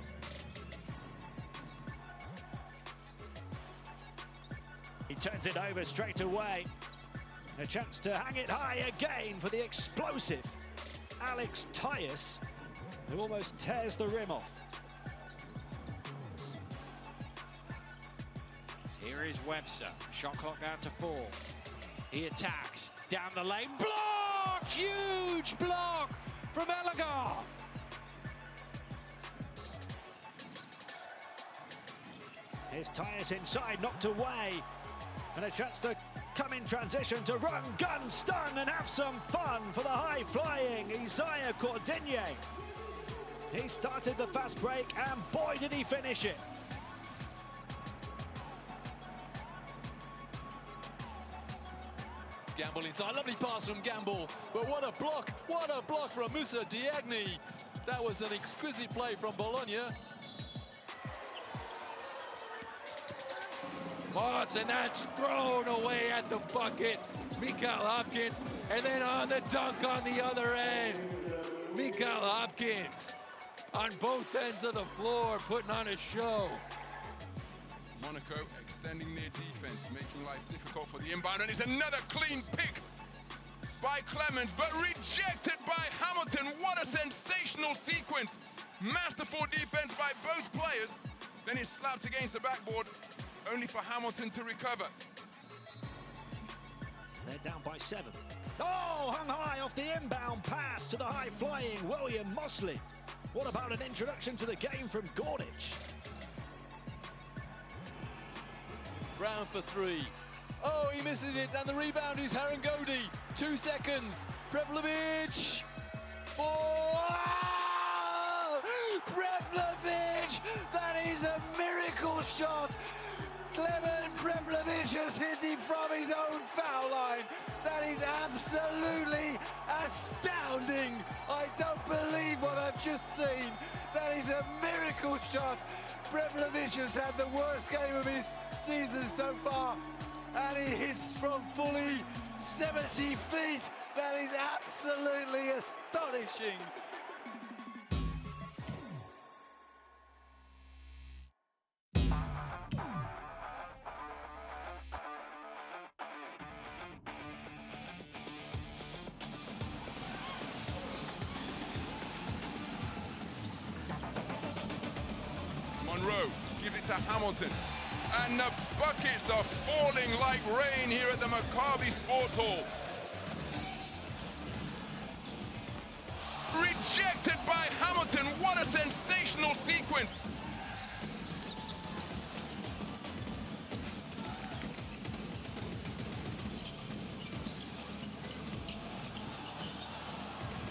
He turns it over straight away. A chance to hang it high again for the explosive Alex Tyus, who almost tears the rim off. Here is Webster, shot clock down to 4. He attacks, down the lane, blocked! Huge block from Malaga. Here's Tyus inside, knocked away. And a chance to come in transition to run, gun, stun, and have some fun for the high-flying Isaiah Cordigne. He started the fast break, and boy, did he finish it. Gamble inside, lovely pass from Gamble, but what a block from Musa Diagne. That was an exquisite play from Bologna. Moss, and that's thrown away at the bucket. Mikael Hopkins, and then on the dunk on the other end. Mikael Hopkins on both ends of the floor, putting on a show. Monaco extending their defense, making life difficult for the inbound, and it's another clean pick by Clemens, but rejected by Hamilton. What a sensational sequence. Masterful defense by both players. Then it's slapped against the backboard, only for Hamilton to recover. They're down by 7. Oh, hung high off the inbound pass to the high-flying William Mosley. What about an introduction to the game from Gordic? Brown for 3. Oh, he misses it, and the rebound is Harangodi. 2 seconds. Preplovic. 4. Preplovic! That is a miracle shot! Klemen Preplovic has hit him from his own foul line. That is absolutely astounding. I don't believe what I've just seen. That is a miracle shot. Preplovic has had the worst game of his season so far, and he hits from fully 70 feet. That is absolutely astonishing. Monroe gives it to Hamilton. And the buckets are falling like rain here at the Maccabi Sports Hall. Rejected by Hamilton. What a sensational sequence.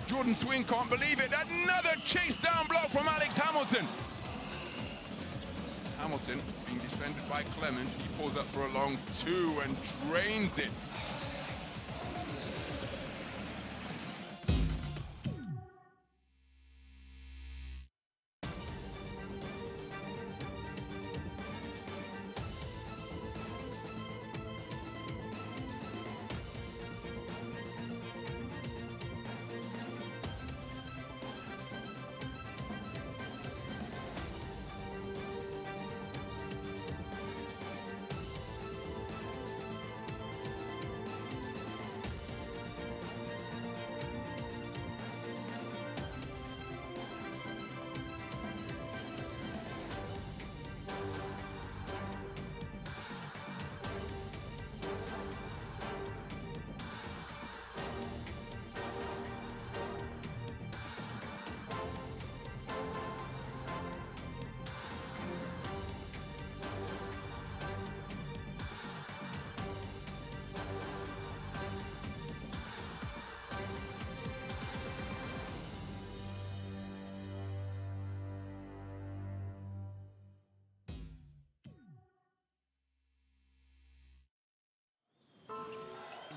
Jordan Swing can't believe it. Another chase down block from Alex Hamilton. Hamilton being defended by Clemens. He pulls up for a long 2 and drains it.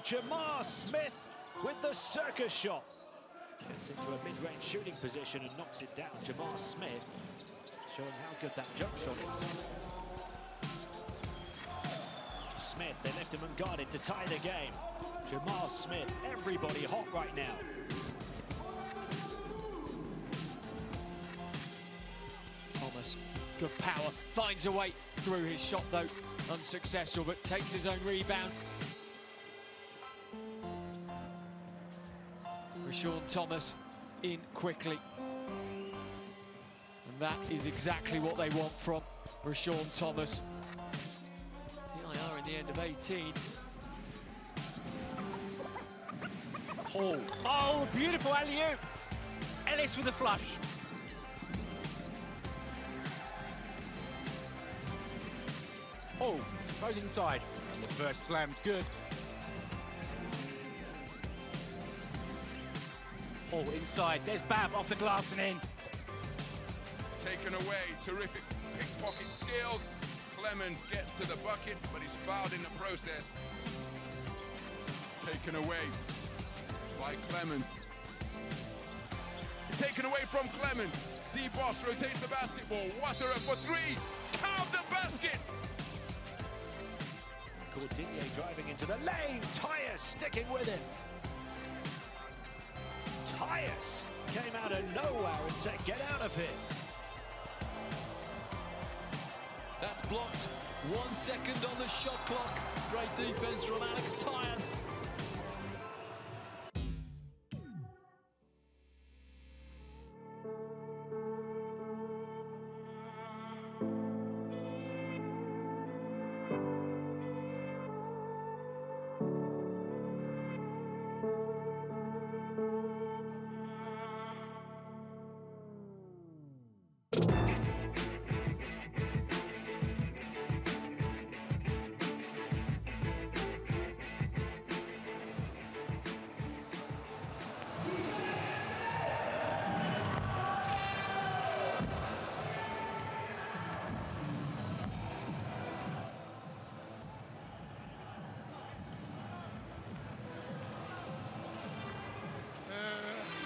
Jamar Smith with the circus shot. Gets into a mid-range shooting position and knocks it down. Jamar Smith showing how good that jump shot is. Smith, they left him unguarded to tie the game. Jamar Smith, everybody hot right now. Thomas, good power, finds a way through his shot though, unsuccessful, but takes his own rebound. Rashawn Thomas in quickly. And that is exactly what they want from Rashawn Thomas. PIR in the end of 18. Hall. Oh, beautiful alley-oop. Ellis with a flush. Oh, goes inside. And the first slam's good. Oh, inside. There's Bab off the glass and in. Taken away, terrific pickpocket skills. Clemens gets to the bucket, but he's fouled in the process. Taken away by Clemens. Taken away from Clemens. D-Boss rotates the basketball. Watterer for three. Count the basket. Cordier driving into the lane. Tyus sticking with him. Tyus came out of nowhere and said, get out of here. That's blocked. 1 second on the shot clock. Great defense from Alex Tyus.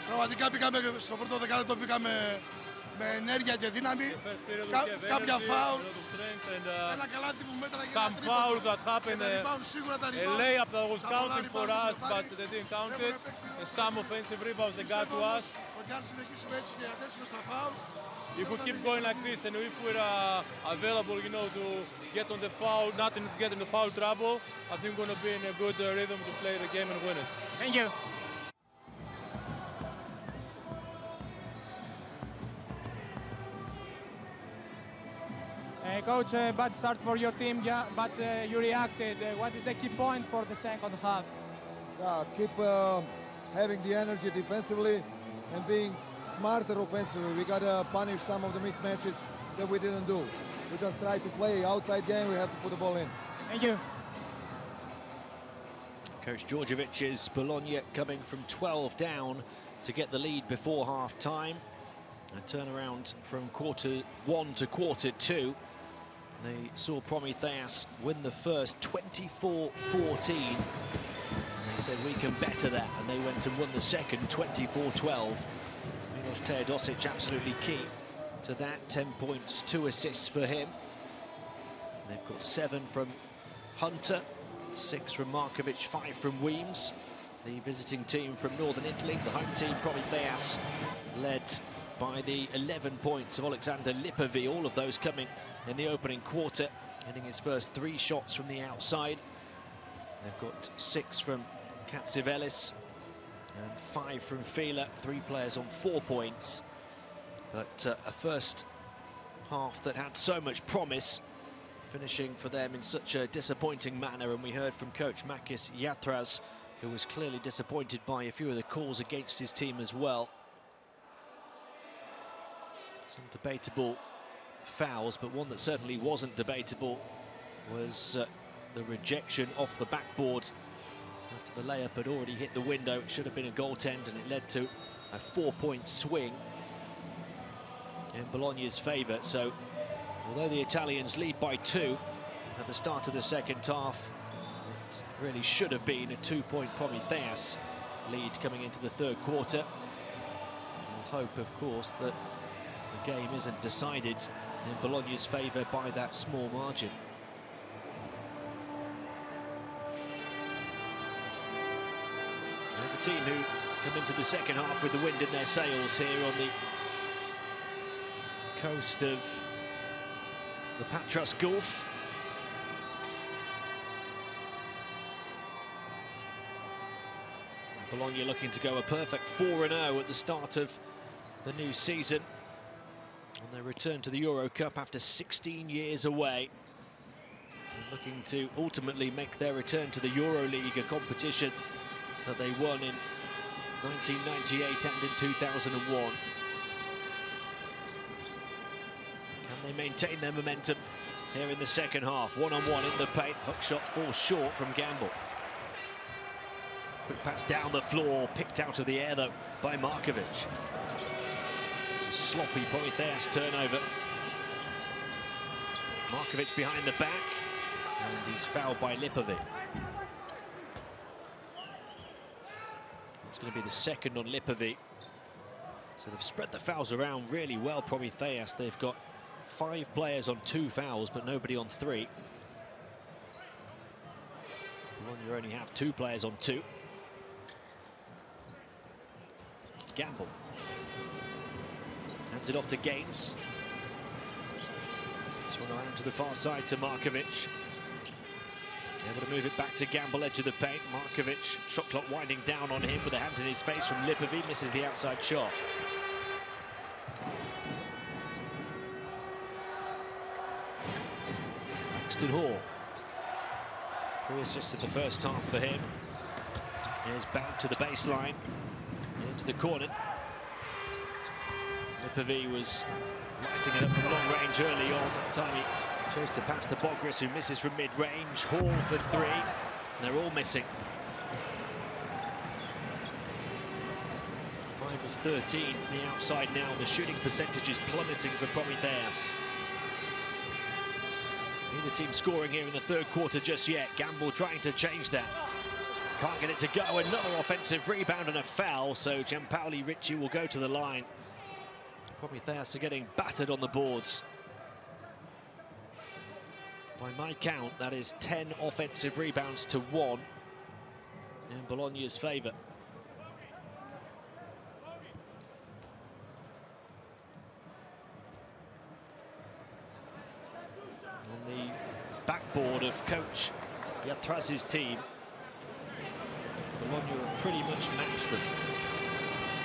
Πραγματικά πήγαμε στο πρώτο δεκάλεπτο, πήγαμε με ενέργεια και δύναμη. Κάποια φάουλ. Ένα καλάθι που μέτραγε ένα τρίποντο. Some fouls that happened. Σίγουρα τα A rebound. layup that was counting for us, but they didn't count it. And some offensive rebounds they got to us. Ότι αν συνεχίσουμε έτσι και αντέξουμε στα φάουλ, If we keep going like this and if we're available, you know, to get on the foul, not to get into foul trouble, I think we're going to be in a good rhythm to play the game and win it. Thank you. Coach, bad start for your team, yeah, but you reacted. What is the key point for the second half? Keep having the energy defensively and being smarter offensively. We got to punish some of the mismatches that we didn't do. We just try to play outside game. We have to put the ball in. Thank you. Coach Djordjevic's Bologna coming from 12 down to get the lead before half-time. A turnaround from quarter one to quarter two. They saw Promitheas win the first 24-14. And they said, we can better that. And they went and won the second 24-12. Milos Teodosic absolutely key to that. 10 points, 2 assists for him. They've got 7 from Hunter, 6 from Markovic, 5 from Weems. The visiting team from Northern Italy, the home team, Promitheas, led by the 11 points of Alexander Lipovi, all of those coming in the opening quarter, hitting his first 3 shots from the outside. They've got 6 from Katsivelis and 5 from Fila, 3 players on 4 points. But a first half that had so much promise, finishing for them in such a disappointing manner. And we heard from coach Makis Yatras, who was clearly disappointed by a few of the calls against his team as well. Some debatable fouls, but one that certainly wasn't debatable was the rejection off the backboard after the layup had already hit the window. It should have been a goaltend, and it led to a 4-point swing in Bologna's favour. So although the Italians lead by 2 at the start of the second half, it Really should have been a 2-point Promitheas lead coming into the third quarter. We'll hope, of course, that the game isn't decided in Bologna's favour by that small margin. And the team who come into the second half with the wind in their sails here on the coast of the Patras Gulf. Bologna looking to go a perfect 4-0 at the start of the new season. On their return to the Euro Cup after 16 years away. And looking to ultimately make their return to the EuroLeague, a competition that they won in 1998 and in 2001. Can they maintain their momentum here in the second half? One-on-one in the paint. Hook shot falls short from Gamble. Quick pass down the floor, picked out of the air though by Markovic. Sloppy Promitheas turnover. Markovic behind the back, and he's fouled by Lipovic. It's going to be the second on Lipovic. So they've spread the fouls around really well, Promitheas. They've got 5 players on 2 fouls, but nobody on 3. Bologna only have 2 players on 2. Gamble. Hands it off to Gaines. Swung around to the far side to Markovic. Able to move it back to Gamble, edge of the paint. Markovic, shot clock winding down on him with a hand in his face from Lipovic. Misses the outside shot. Paxton Hall. 3 assists in the first half for him. Here's back to the baseline. Into the corner. Lipovic was lighting it up from long range early on. That time he chose to pass to Bogris, who misses from mid-range. Hall for 3. And they're all missing. 5 of 13 from the outside now. The shooting percentage is plummeting for Promitheas. Neither team scoring here in the third quarter just yet. Gamble trying to change that. Can't get it to go. Another offensive rebound and a foul, so Gianpaolo Ricci will go to the line. Promitheas are getting battered on the boards. By my count, that is 10 offensive rebounds to 1 in Bologna's favour. On the backboard of coach Yatras's team, Bologna have pretty much matched them.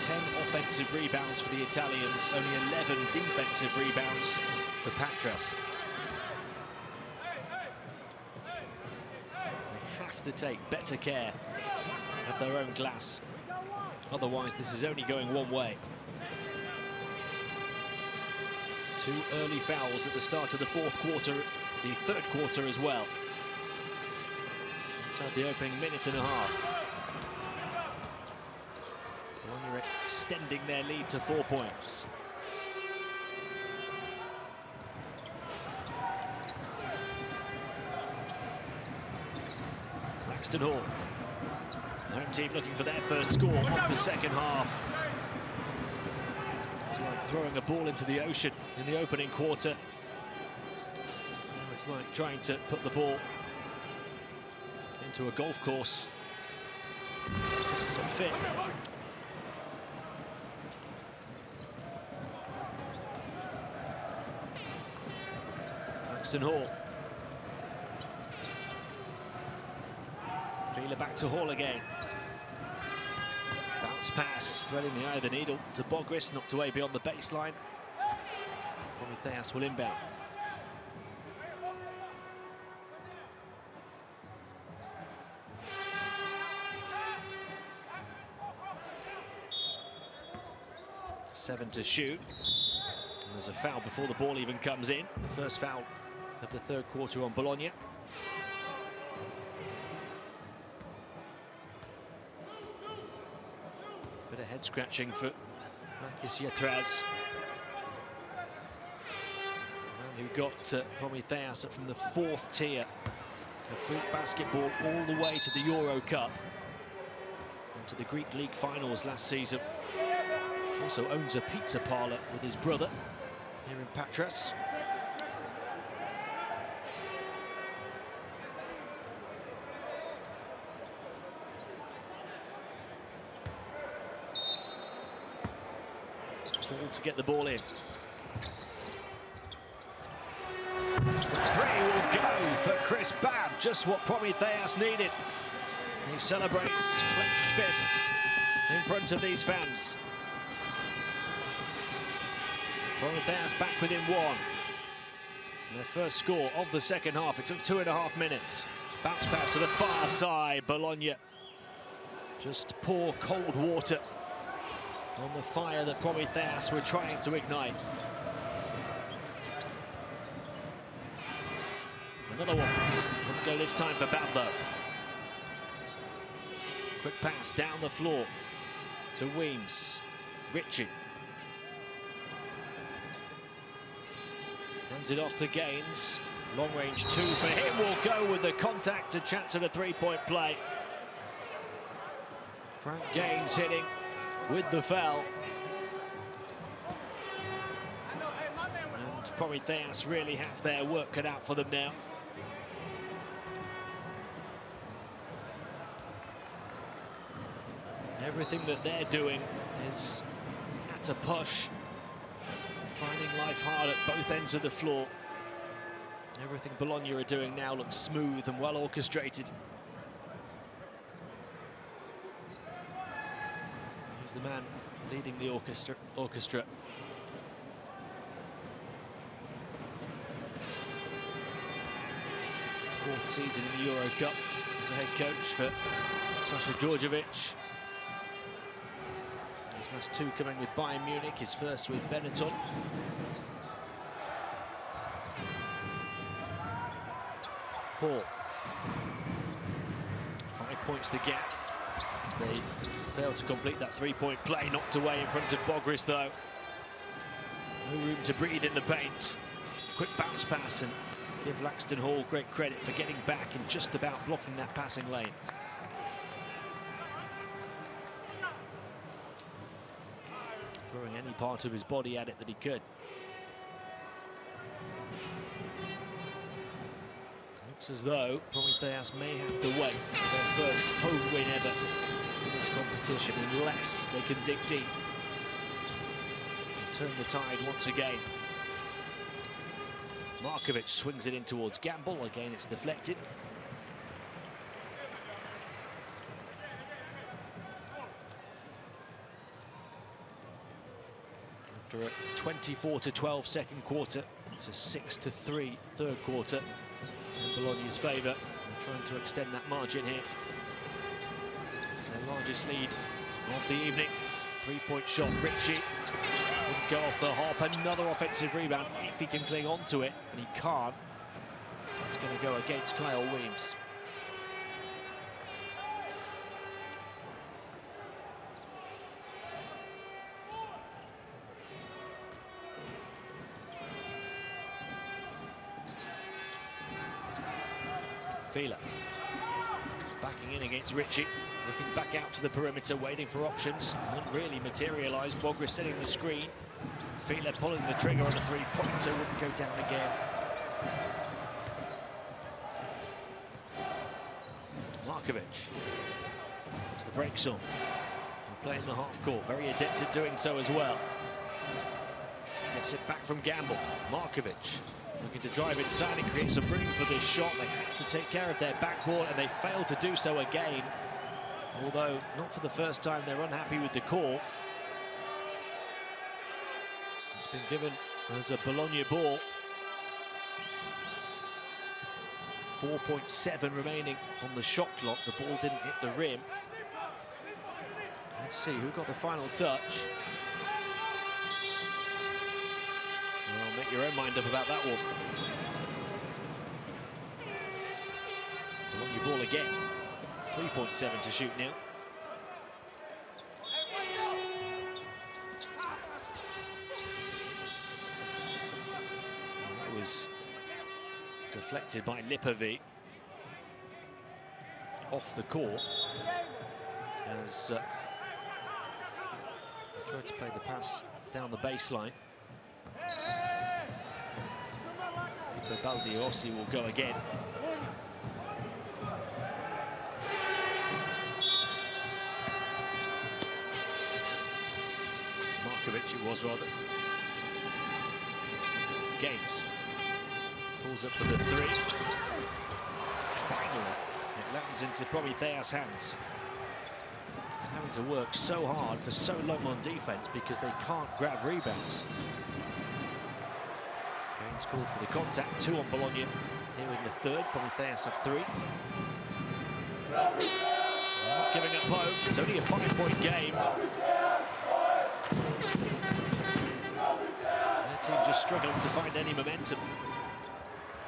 10 offensive rebounds for the Italians, only 11 defensive rebounds for Patras. They have to take better care of their own glass. Otherwise, this is only going one way. 2 early fouls at the start of the fourth quarter, the third quarter as well. Inside the opening minute and a half. Bologna extending their lead to 4 points. Paxton Hall. The home team looking for their first score of the second half. It's like throwing a ball into the ocean in the opening quarter. It's like trying to put the ball into a golf course. So fit. Paxton Hall. Feeler back to Hall again. Bounce pass, threading the eye of the needle to Bogris, knocked away beyond the baseline. Promitheas will inbound. Seven to shoot. And there's a foul before the ball even comes in. The first foul of the third quarter on Bologna. Bit of head scratching for Marcus Yatraz, who got Promitheas from the 4th tier Greek basketball all the way to the Euro Cup and to the Greek League finals last season. Also owns a pizza parlour with his brother here in Patras. Call to get the ball in. Three will go for Chris Babb, just what Promitheas needed. He celebrates clenched fists in front of these fans. Promitheas back within one. Their first score of the second half. It took 2.5 minutes. Bounce pass to the far side. Bologna just pour cold water on the fire that Promitheas were trying to ignite. Another one. Wouldn't go this time for Babb though. Quick pass down the floor to Weems. Ritchie. Hands it off to Gaines. Long range two for him. Will go with the contact to chance at a three-point play. Frank Gaines hitting with the foul. And Promitheas really have their work cut out for them now. Everything that they're doing is at a push, finding life hard at both ends of the floor. Everything Bologna are doing now looks smooth and well orchestrated. He's the man leading the orchestra. Fourth season in the Euro Cup as a head coach for Sasha Djordjevic. His last two coming with Bayern Munich, his first with Benetton. Paul. 5 points the gap. They failed to complete that three-point play, knocked away in front of Bogris though. No room to breathe in the paint. Quick bounce pass, and give Laxton Hall great credit for getting back and just about blocking that passing lane. Throwing any part of his body at it that he could. Looks as though Promitheas may have to wait for their first home win ever in this competition unless they can dig deep and turn the tide once again. Markovic swings it in towards Gamble. Again, it's deflected. After a 24-12 second quarter, it's a 6-3 third quarter in Bologna's favour. They're trying to extend that margin here. It's their largest lead of the evening. Three-point shot, Ritchie would go off the hop. Another offensive rebound if he can cling on to it, and he can't. It's going to go against Kyle Weems. Fila backing in against Ritchie, looking back out to the perimeter, waiting for options. Wouldn't really materialise. Bogris setting the screen. Fila pulling the trigger on a three-pointer, wouldn't go down again. Markovic. It's the break zone. Playing the half court, very adept at doing so as well. Gets it back from Gamble. Markovic looking to drive inside and create some room for this shot. They have to take care of their backcourt, and they fail to do so again. Although, not for the first time, they're unhappy with the call. It's been given as a Bologna ball. 4.7 remaining on the shot clock. The ball didn't hit the rim. Let's see who got the final touch. Well, make your own mind up about that one. Bologna ball again. 3.7 to shoot now. That was deflected by Lipovic. off the court as tried to play the pass down the baseline. Baldiosi will go again. Markovic it was rather. Games. Pulls up for the three. Finally, it lands into Promitheas' hands. Having to work so hard for so long on defense because they can't grab rebounds. Games called for the contact, 2 on Bologna here in the third. Promitheas have 3. Not giving up hope. It's only a 5-point game. Their team just struggling to find any momentum.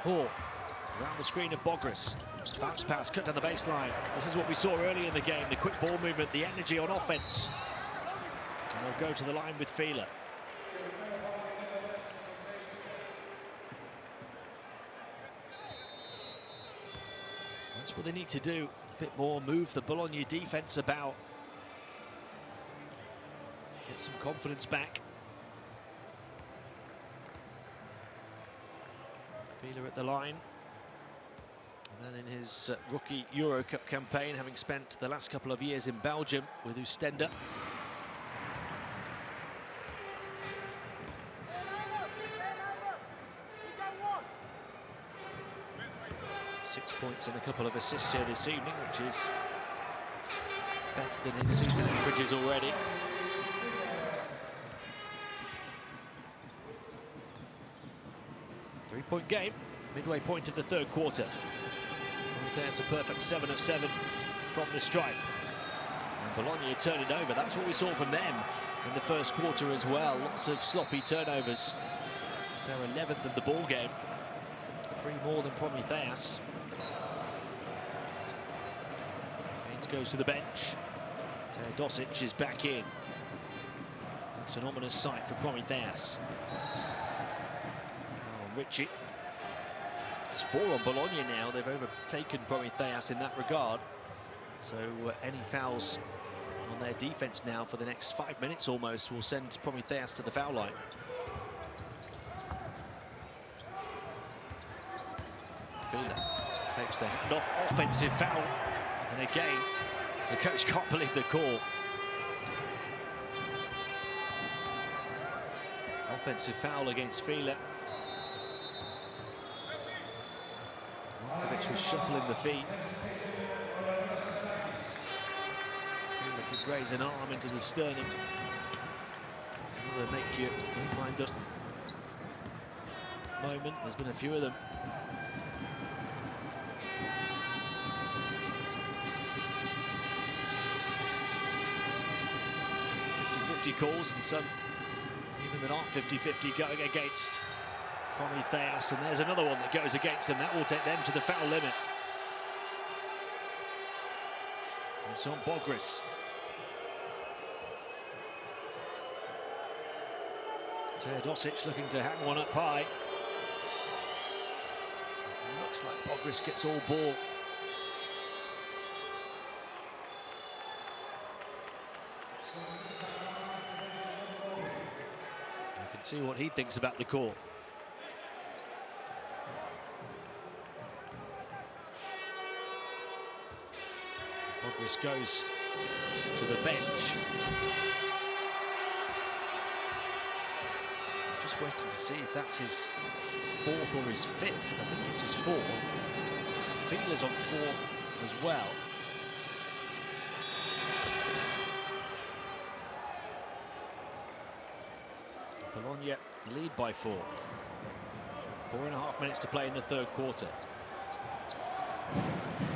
Hall around the screen of Bogris. Bounce pass, cut down the baseline. This is what we saw early in the game, the quick ball movement, the energy on offense. And they'll go to the line with Fila. That's what they need to do. A bit more, move the Bologna defense about. Get some confidence back. Fila at the line. And then in his rookie Euro Cup campaign, having spent the last couple of years in Belgium with Oostende. Six points and a couple of assists here this evening, which is better than his season averages already. Three-point game, midway point of the third quarter. There's a perfect 7 of 7 from the stripe. And Bologna turn it over. That's what we saw from them in the first quarter as well. Lots of sloppy turnovers. It's their 11th of the ball game. 3 more than Promitheas. Haynes goes to the bench. Teodosic is back in. It's an ominous sight for Promitheas. Oh, Ritchie. It's 4 on Bologna now. They've overtaken Promitheas in that regard. So any fouls on their defense now for the next 5 minutes almost will send Promitheas to the foul line. Fila takes the hand off. Offensive foul. And again, the coach can't believe the call. Offensive foul against Fila. Markovic was shuffling the feet. Fila to graze an arm into the sternum. It's another make you mind up moment. There's been a few of them. 50 calls and some even that aren't 50-50 going against Promitheas, and there's another one that goes against them. That will take them to the foul limit. It's on Bogris. Teodosic looking to hang one up high. Looks like Bogris gets all ball. You can see what he thinks about the call. Bogris goes to the bench. Just waiting to see if that's his 4th or his 5th. I think it's his 4th. Fila's on 4 as well. Bologna lead by 4. 4.5 minutes to play in the third quarter.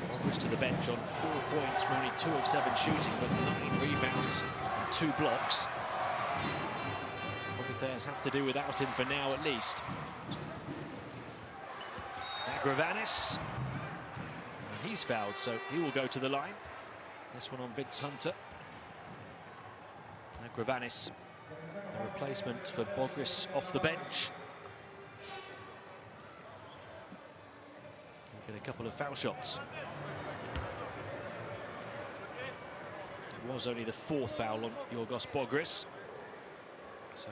Bogris to the bench on 4 points, only 2 of 7 shooting, but 9 rebounds and 2 blocks. Promitheas have to do without him for now, at least. Agravanis. And he's fouled, so he will go to the line. This one on Vince Hunter. Agravanis, a replacement for Bogris off the bench. We'll get a couple of foul shots. was only the 4th foul on Yorgos Bogris. So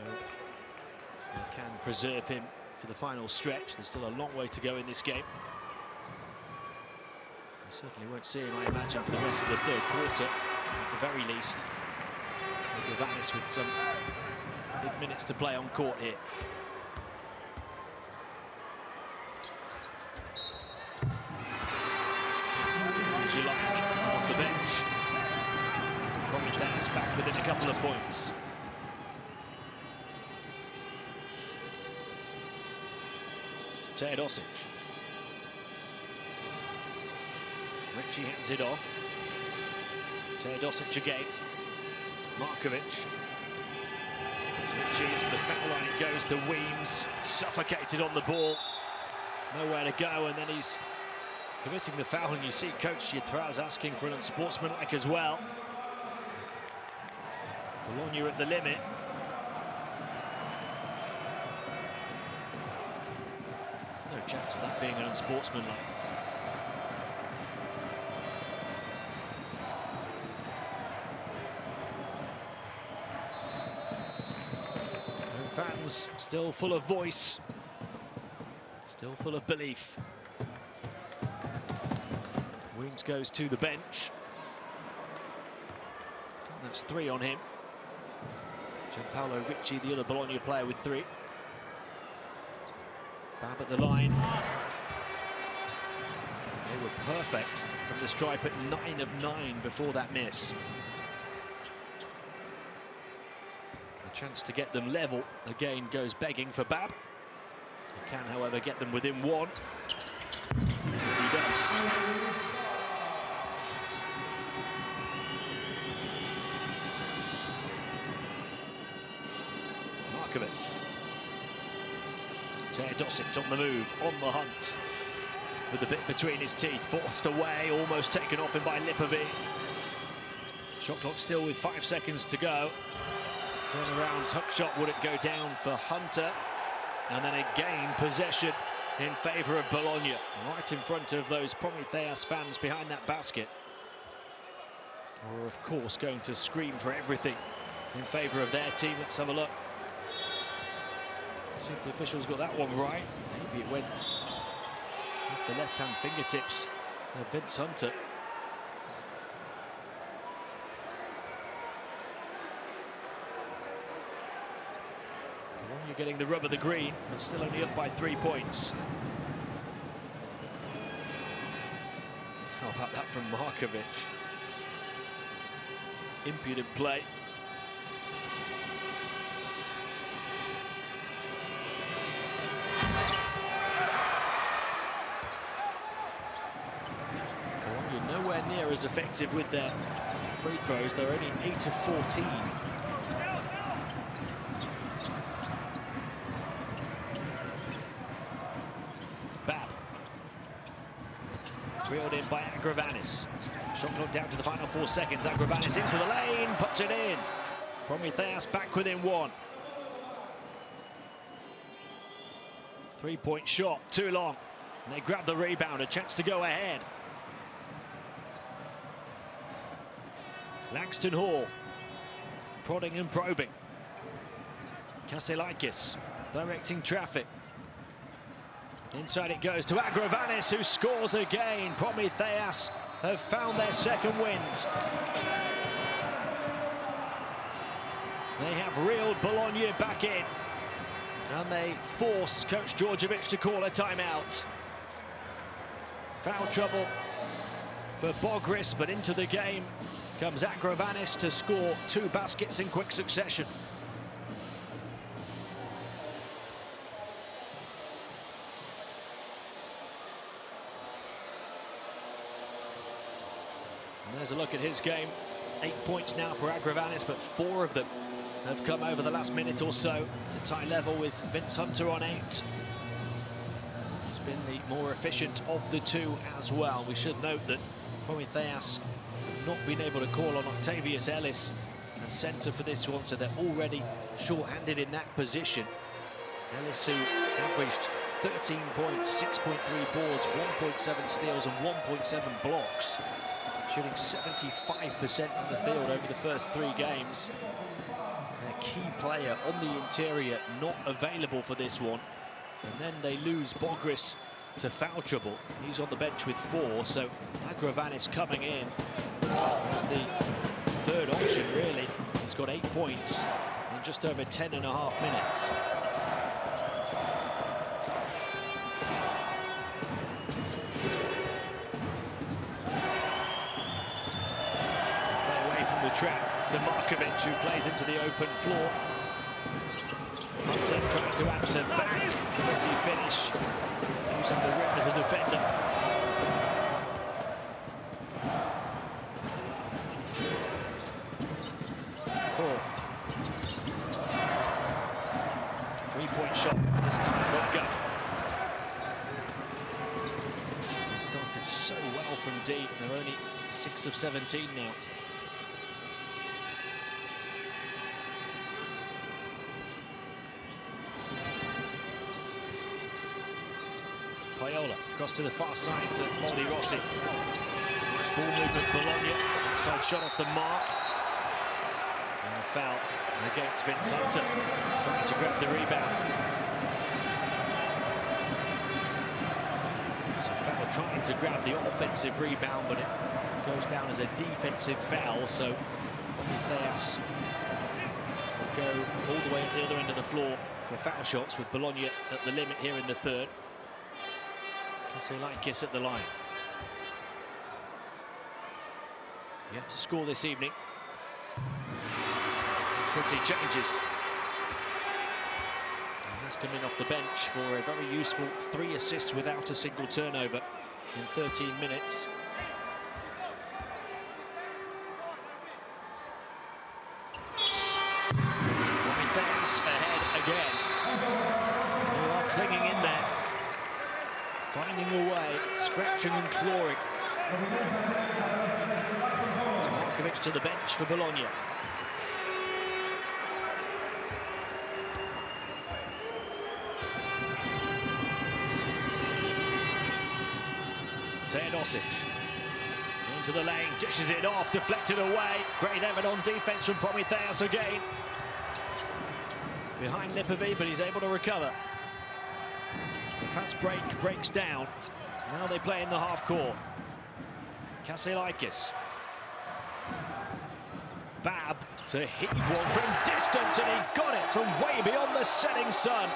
they can preserve him for the final stretch. There's still a long way to go in this game. We certainly won't see him, I imagine, for the rest of the 3rd quarter, at the very least. Agravanis with some big minutes to play on court here. As you like, off the bench. Promitheas back within a couple of points. Teodosic. Ritchie hands it off. Teodosic again. Markovic. Ritchie into the foul line, it goes to Weems. Suffocated on the ball. Nowhere to go, and then he's committing the foul, and you see Coach Yatraz asking for an unsportsmanlike as well. Bologna at the limit. There's no chance of that being an unsportsmanlike. Fans still full of voice, still full of belief. Weems goes to the bench. That's 3 on him. Gianpaolo Ricci, the other Bologna player, with 3. Bab at the line. They were perfect from the stripe at 9 of 9 before that miss. Chance to get them level again goes begging for Bab. He can, however, get them within 1. He does. Markovic. Teodosic on the move, on the hunt, with the bit between his teeth, forced away, almost taken off him by Lipovic. Shot clock still with 5 seconds to go. Turnaround tuck shot wouldn't go down for Hunter, and then again possession in favour of Bologna, right in front of those Promitheas fans behind that basket. We're of course going to scream for everything in favour of their team. Let's have a look. See if the officials got that one right. Maybe it went off the left-hand fingertips of Vince Hunter. You're getting the rub of the green, but still only up by 3 points. How about that from Markovic? Impudent play. Well, you're nowhere near as effective with their free throws. They're only 8 of 14. Reeled in by Agravanis. Shot clock down to the final 4 seconds. Agravanis into the lane, puts it in. Promitheas back within 1. 3-point shot, too long. And they grab the rebound, a chance to go ahead. Langston Hall, prodding and probing. Kasselakis directing traffic. Inside it goes to Agravanis, who scores again. Promitheas have found their 2nd wind. They have reeled Bologna back in, and they force Coach Djordjevic to call a timeout. Foul trouble for Bogris, but into the game comes Agravanis to score 2 baskets in quick succession. There's a look at his game. 8 points now for Agravanis, but 4 of them have come over the last minute or so to tie level with Vince Hunter on 8. He's been the more efficient of the 2 as well. We should note that Promitheas have not been able to call on Octavius Ellis as centre for this one, so they're already short-handed in that position. Ellis, who averaged 13 points, 6.3 boards, 1.7 steals and 1.7 blocks. shooting 75% from the field over the first 3 games. Their key player on the interior not available for this one. And then they lose Bogris to foul trouble. He's on the bench with 4, so Agravanis coming in as the third option, really. He's got 8 points in just over 10.5 minutes. Play away from the trap to Markovic, who plays into the open floor. Hunter trying to answer back. Dirty finish. Using the rim as a defender. Four. 3-point shot. This time won't go. They started so well from deep. They're only 6 of 17 now. Paola across to the far side to Moldy Rossi. Nice ball movement, Bologna. Side shot off the mark. And a foul against Vince Hunter. Trying to grab the rebound. So foul trying to grab the offensive rebound, but it goes down as a defensive foul. So Promitheas will go all the way at the other end of the floor for foul shots, with Bologna at the limit here in the third. Kaselakis at the line. Yet to score this evening. Quickly changes. And has come in off the bench for a very useful 3 assists without a single turnover in 13 minutes. Promitheas ahead again. They are clinging in there. Finding a way, scratching and clawing. Markovic to the bench for Bologna. Teodosic into the lane, dishes it off, deflected away. Great effort on defense from Promitheas again. Behind Lipovi, but he's able to recover. The fast break breaks down. Now they play in the half court. Kaselakis. Bab to heave one from distance, and he got it from way beyond the setting sun.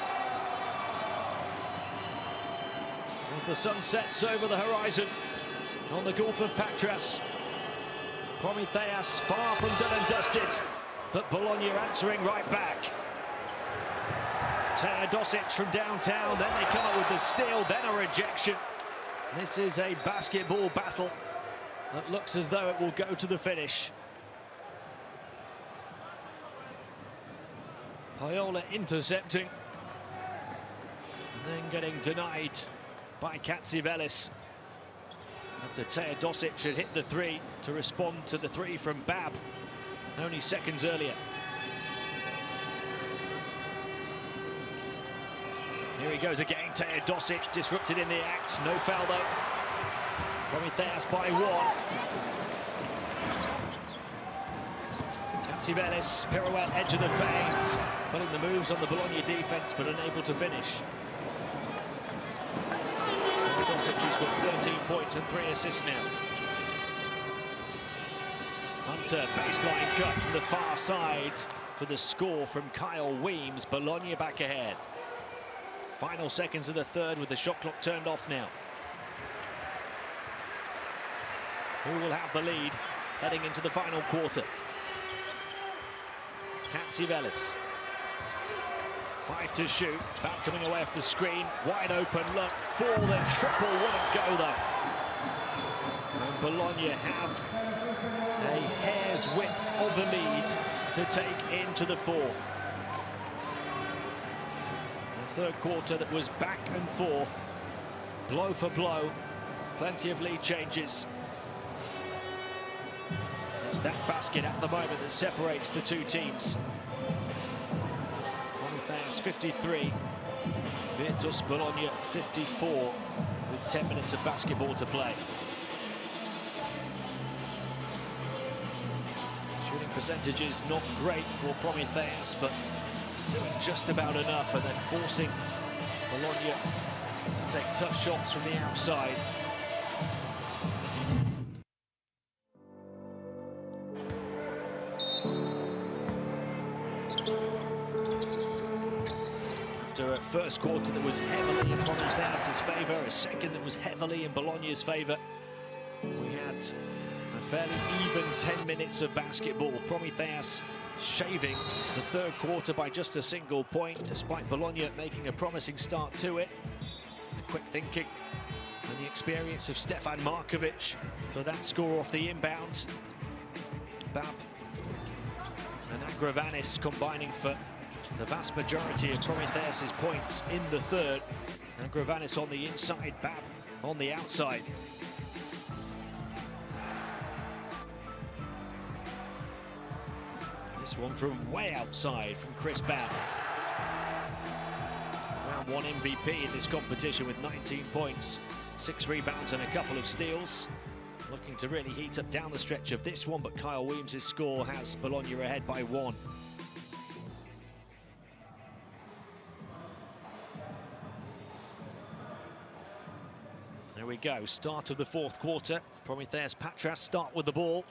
As the sun sets over the horizon on the Gulf of Patras. Promitheas far from done and dusted, but Bologna answering right back. Teodosic from downtown, then they come up with the steal, then a rejection. This is a basketball battle that looks as though it will go to the finish. Paola intercepting, and then getting denied by Katsivelis. After Teodosic had hit the 3 to respond to the 3 from Bab only seconds earlier. Here he goes again, Teodosic disrupted in the act, no foul though. Promitheas by 1. Katsivelis, pirouette, edge of the paint, putting the moves on the Bologna defense, but unable to finish. Teodosic has got 13 points and 3 assists now. Hunter, baseline cut from the far side for the score from Kyle Weems. Bologna back ahead. Final seconds of the third with the shot clock turned off now. Who will have the lead heading into the final quarter? Katsivelis. 5 to shoot. Back coming away off the screen. Wide open look. 4, then triple. Wouldn't go though. And Bologna have a hair's width of the lead to take into the fourth. Third quarter that was back and forth, blow for blow, plenty of lead changes. It's that basket at the moment that separates the two teams. Promitheas 53, Virtus Bologna 54, with 10 minutes of basketball to play. percentages not great for Promitheas, but doing just about enough, and they're forcing Bologna to take tough shots from the outside. After a first quarter that was heavily in Promitheas' favour, a second that was heavily in Bologna's favour, we had a fairly even 10 minutes of basketball. Promitheas shaving the third quarter by just a single point, despite Bologna making a promising start to it. The quick thinking and the experience of Stefan Markovic for that score off the inbound. Bab and Agravanis combining for the vast majority of Promitheas' points in the third. Agravanis on the inside, Bab on the outside. This one from way outside from Chris Bab. Round one MVP in this competition with 19 points, 6 rebounds and a couple of steals. Looking to really heat up down the stretch of this one, but Kyle Weems' score has Bologna ahead by 1. There we go, start of the fourth quarter. Promitheas Patras start with the ball.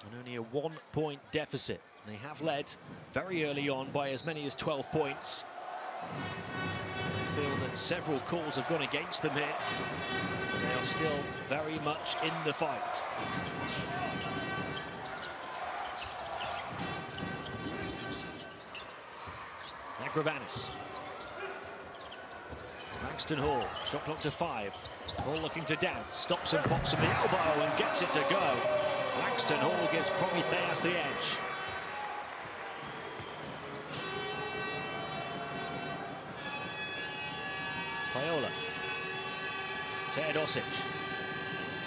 And only a 1-point deficit. They have led very early on by as many as 12 points. I feel that several calls have gone against them here. They are still very much in the fight. Agravanis. Langston Hall, shot clock to 5. Hall looking to dance, stops and pops from the elbow and gets it to go. Langston Hall gives Promitheas the edge. Paola. Teodosic.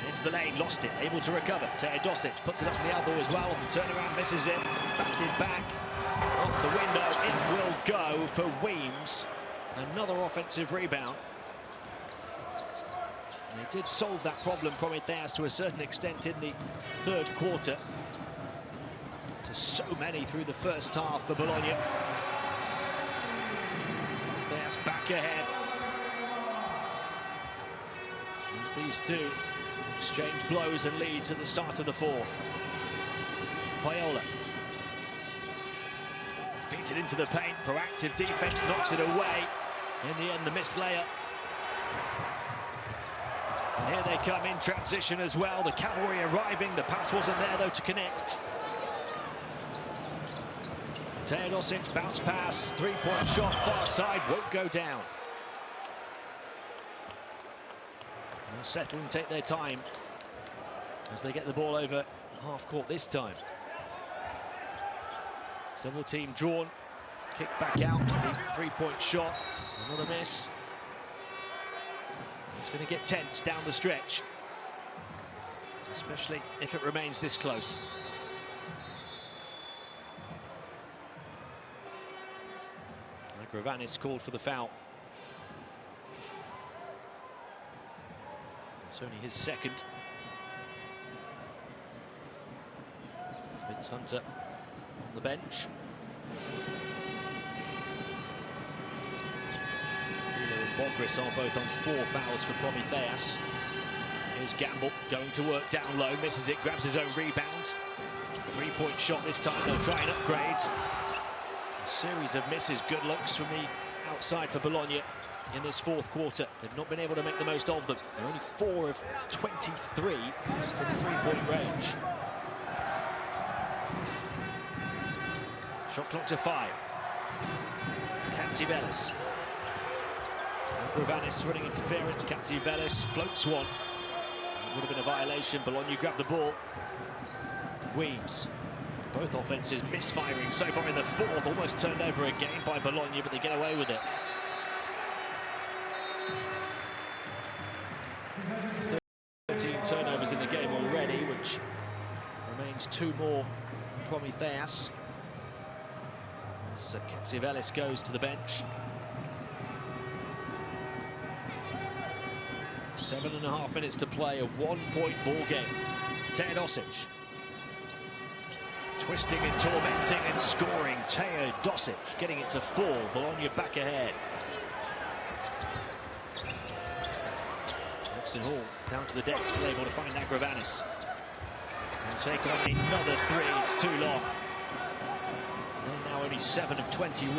Into the lane, lost it, able to recover. Teodosic puts it up to the elbow as well. The turnaround misses it. Batted back. Off the window, it will go for Weems. Another offensive rebound. And they did solve that problem, Promitheas, to a certain extent in the third quarter. To so many through the first half for Bologna. Promitheas back ahead. As these two exchange blows and leads at the start of the fourth. Paola. Feeds it into the paint, proactive defense, knocks it away. In the end, the missed layup. And here they come in transition as well. The cavalry arriving. The pass wasn't there, though, to connect. Teodosic, bounce pass, three-point shot, far side, won't go down. They'll settle and take their time as they get the ball over half court this time. Double team drawn, kick back out, the three-point shot, another miss. It's going to get tense down the stretch, especially if it remains this close. Agravanis called for the foul. It's only his second. Vince Hunter on the bench. Wheeler and Bogris are both on 4 fouls for Promitheas. Here's Gamble going to work down low, misses it, grabs his own rebound. Three-point shot this time, they'll try and upgrade. A series of misses, good looks from the outside for Bologna in this fourth quarter. They've not been able to make the most of them. They're only 4 of 23 from the three-point range. Shot clock to 5. Katsivelis. Agravanis running interference. Katsivelis floats one. It would have been a violation. Bologna grabbed the ball. Weems. Both offenses misfiring so far in the fourth. Almost turned over again by Bologna, but they get away with it. 13 turnovers in the game already, which remains 2 more Promitheas. So Katsivelis goes to the bench. 7.5 minutes to play, a 1-point ball game. Teodosic. Twisting and tormenting and scoring. Teo Dosic getting it to 4. Bologna back ahead. Langston Hall down to the deck, still able to find Agravanis. And take on another 3. It's too long. And now only 7 of 21.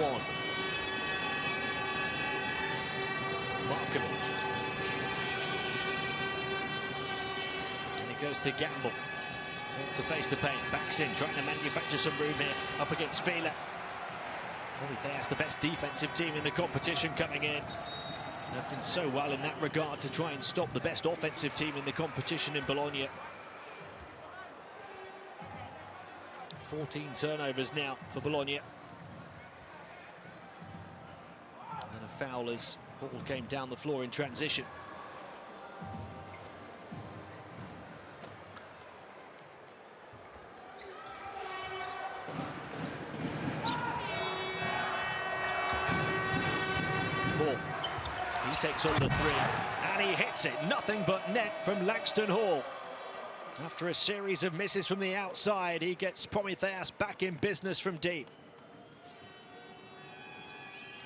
Markovic. And it goes to Gamble. Wants to face the paint, backs in, trying to manufacture some room here, up against Fila. Promitheas, the best defensive team in the competition, coming in. They've done so well in that regard to try and stop the best offensive team in the competition in Bologna. 14 turnovers now for Bologna. And a foul as Hall came down the floor in transition. He takes on the 3, and he hits it. Nothing but net from Langston Hall. After a series of misses from the outside, he gets Promitheas back in business from deep.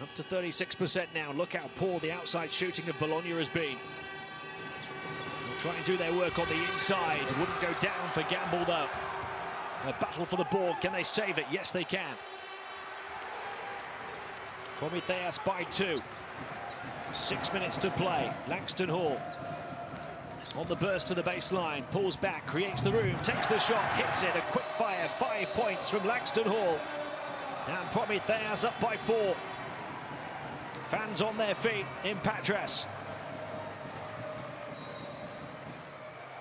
Up to 36% now. Look how poor the outside shooting of Bologna has been. They'll try and do their work on the inside. Wouldn't go down for Gamble, though. A battle for the board. Can they save it? Yes, they can. Promitheas by 2. 6 minutes to play. Langston Hall on the burst to the baseline, pulls back, creates the room, takes the shot, hits it. A quick fire, 5 points from Langston Hall. And Promitheas up by 4. Fans on their feet in Patras.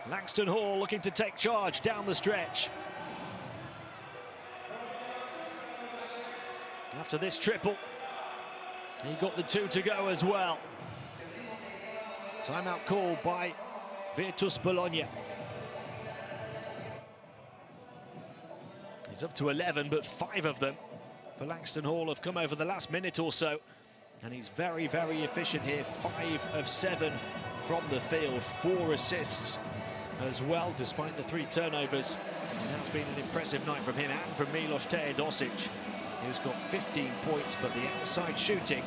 Langston Hall looking to take charge down the stretch. After this triple, he got the 2 to go as well. Timeout called by Virtus Bologna. He's up to 11, but 5 of them for Langston Hall have come over the last minute or so. And he's very, very efficient here. 5 of 7 from the field. 4 assists as well, despite the 3 turnovers. And that's been an impressive night from him and from Milos Teodosic, who's got 15 points, but the outside shooting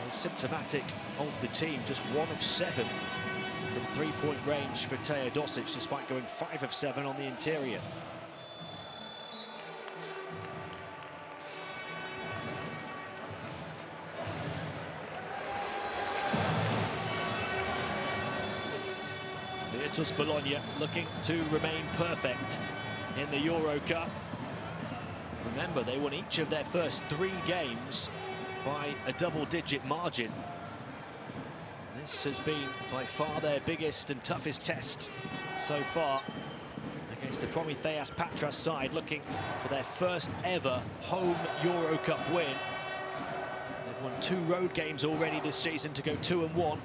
is symptomatic of the team. Just 1 of 7 from 3-point range for Teodosic, despite going 5 of 7 on the interior. Virtus Bologna looking to remain perfect in the Euro Cup. Remember, they won each of their first 3 games by a double-digit margin. This has been by far their biggest and toughest test so far against the Promitheas Patras side, looking for their first ever home Euro Cup win. They've won 2 road games already this season to go 2-1.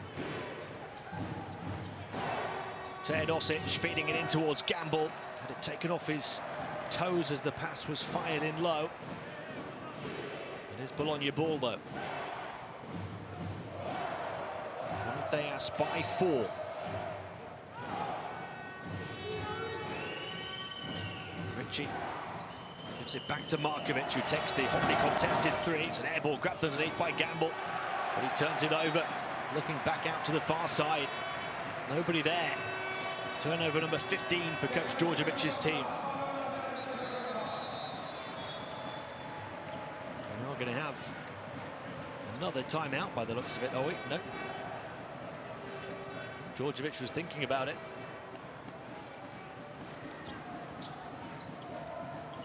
Teodosic feeding it in towards Gamble. Had it taken off his toes as the pass was fired in low. It is Bologna ball, though. Promitheas by 4. Ritchie gives it back to Markovic, who takes the hotly contested 3. It's an air ball grabbed underneath by Gamble, but he turns it over, looking back out to the far side. Nobody there. Turnover number 15 for Coach Djordjevic's team. And we're going to have another timeout by the looks of it, are we? No. Djordjevic was thinking about it.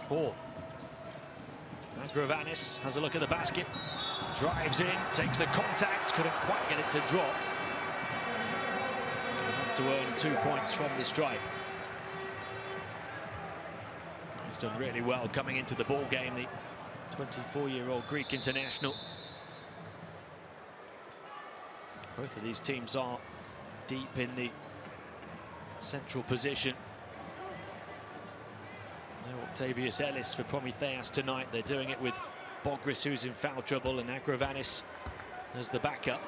4. Agravanis has a look at the basket. Drives in, takes the contact, couldn't quite get it to drop. To earn 2 points from the stripe. He's done really well coming into the ball game, the 24-year-old Greek international. Both of these teams are deep in the central position. No Octavius Ellis for Promitheas tonight. They're doing it with Bogris, who's in foul trouble, and Agravanis as the backup.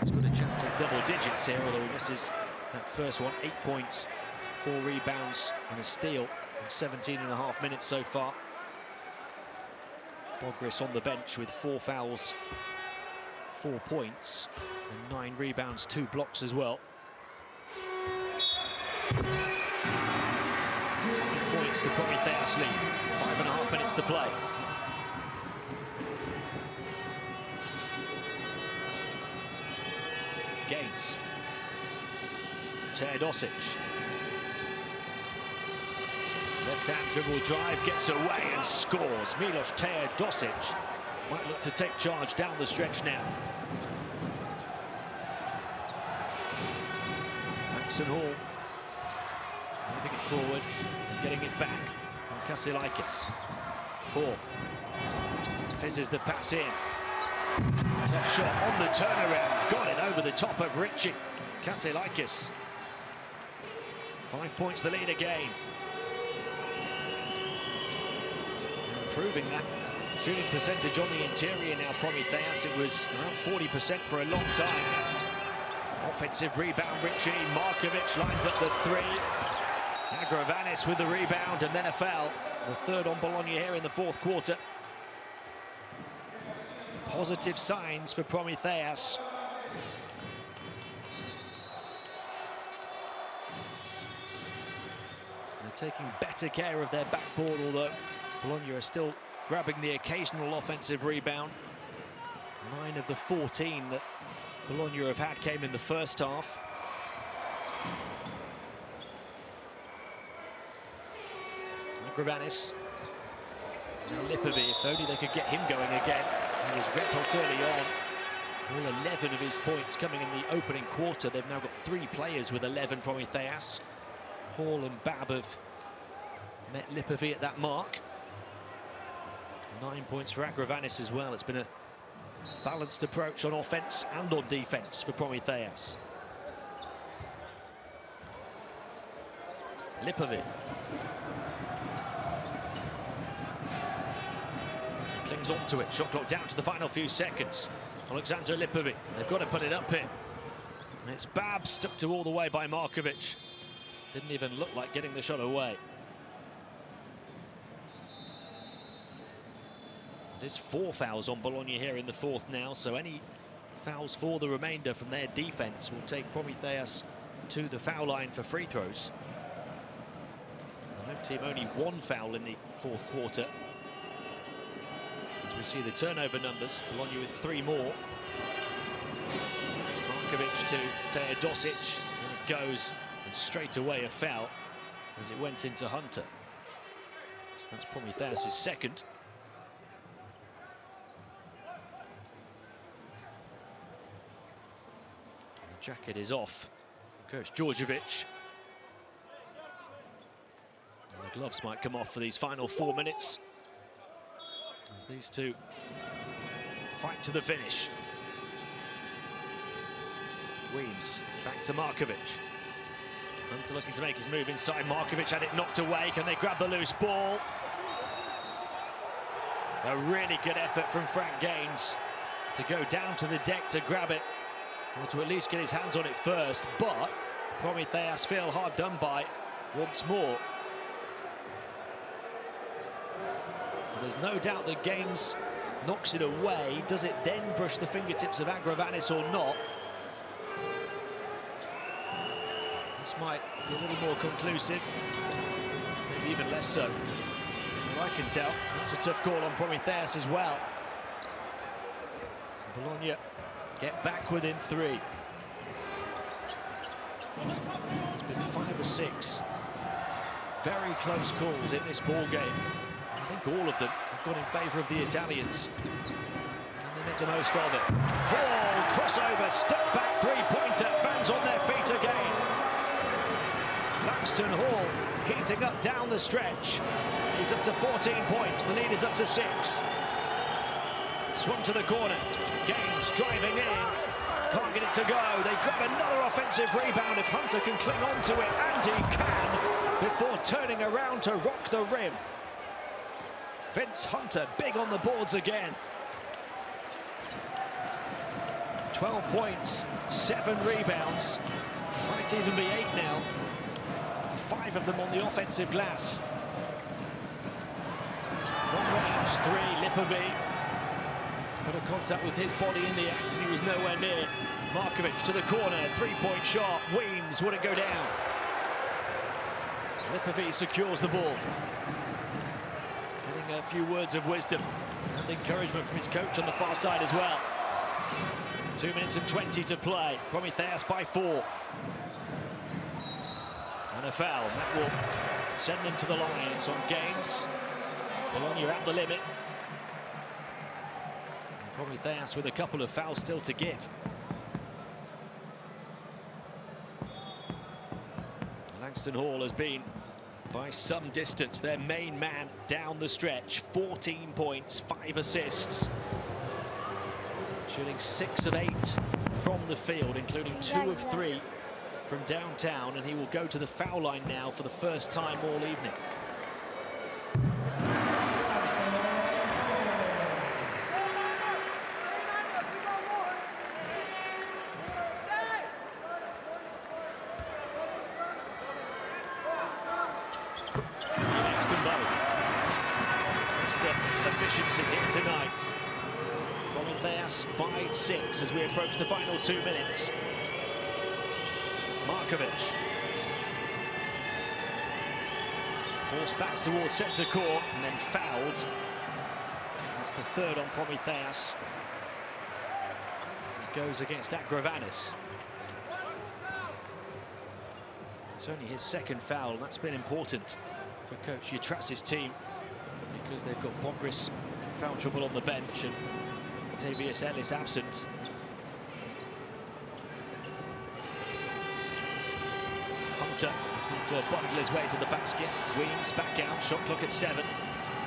He's got a chance at double digits here, although he misses that first one. 8 points, 4 rebounds and a steal. in 17.5 minutes so far. Bogris on the bench with 4 fouls, 4 points, and 9 rebounds, 2 blocks as well. Points the Promitheas lead. 5.5 minutes to play. Gaines. Teodosic. Left-hand dribble drive, gets away and scores. Milos Teodosic might look to take charge down the stretch now. Maxton Hall moving it forward, getting it back from Kasilaikis. Hall fizzes the pass in. Tough shot on the turnaround, got it over the top of Richie. Kasilaikis. 5 points the lead again. Improving that shooting percentage on the interior now, Promitheas. It was around 40% for a long time. Offensive rebound, Richie. Markovic lines up the 3. Agravanis with the rebound and then a foul. The third on Bologna here in the 4th quarter. Positive signs for Promitheas. They're taking better care of their backboard, although Bologna are still grabbing the occasional offensive rebound. 9 of the 14 that Bologna have had came in the first half. Agravanis. Now Lipovi, if only they could get him going again. He was red hot early on. All 11 of his points coming in the opening quarter. They've now got 3 players with 11, Promitheas. Hall and Bab have met Lipovi at that mark. 9 points for Agravanis as well. It's been a balanced approach on offense and on defense for Promitheas. Lipovi. Clings onto it. Shot clock down to the final few seconds. Alexander Lipovi. They've got to put it up here. And it's Bab stuck to all the way by Markovic. Didn't even look like getting the shot away. There's 4 fouls on Bologna here in the 4th now, so any fouls for the remainder from their defense will take Promitheas to the foul line for free throws. The home team only 1 foul in the 4th quarter. As we see the turnover numbers, Bologna with 3 more. Markovic to Teodosic, and it goes, and straight away a foul as it went into Hunter. That's Promitheas' 2nd. Jacket is off. Coach Djordjevic. And the gloves might come off for these final 4 minutes, as these two fight to the finish. Weems back to Markovic. Hunter looking to make his move inside. Markovic had it knocked away. Can they grab the loose ball? A really good effort from Frank Gaines to go down to the deck to grab it, or to at least get his hands on it first, but Promitheas feel hard done by once more. And there's no doubt that Gaines knocks it away. Does it then brush the fingertips of Agravanis or not? This might be a little more conclusive, maybe even less so. Well, I can tell that's a tough call on Promitheas as well. Bologna get back within 3. It's been 5 or 6 very close calls in this ball game. I think all of them have gone in favour of the Italians. Can they make the most of it? Ball, crossover, step back 3-pointer. Fans on their feet again. Maxton Hall heating up down the stretch. He's up to 14 points. The lead is up to 6. Swung to the corner. Gaines driving in. Can't get it to go. They grab another offensive rebound if Hunter can cling on to it, and he can, before turning around to rock the rim. Vince Hunter big on the boards again. 12 points, 7 rebounds. Might even be 8 now. 5 of them on the offensive glass. It's 3, Lipovic. Put a contact with his body in the act and he was nowhere near. Markovic to the corner, 3-point shot. Weems wouldn't go down. Lipovic secures the ball. Getting a few words of wisdom and encouragement from his coach on the far side as well. 2 minutes and 20 to play. Promitheas by 4. And a foul. That will send them to the line. It's on Gaines. Bologna at the limit. And Promitheas with a couple of fouls still to give. Langston Hall has been, by some distance, their main man down the stretch. 14 points, 5 assists. Shooting 6 of 8 from the field, including 2 of 3 from downtown, and he will go to the foul line now for the first time all evening. He makes them both. That's the efficiency here tonight. Promitheas by 6 as we approach the final 2 minutes. Markovic. Forced back towards centre court and then fouled. That's the third on Promitheas. It goes against Agravanis. It's only his second foul, and that's been important for Coach Yatras's team because they've got Bogris in foul trouble on the bench and Tavius Ellis absent. Hunter to bundle his way to the basket. Weems back out, shot clock at 7.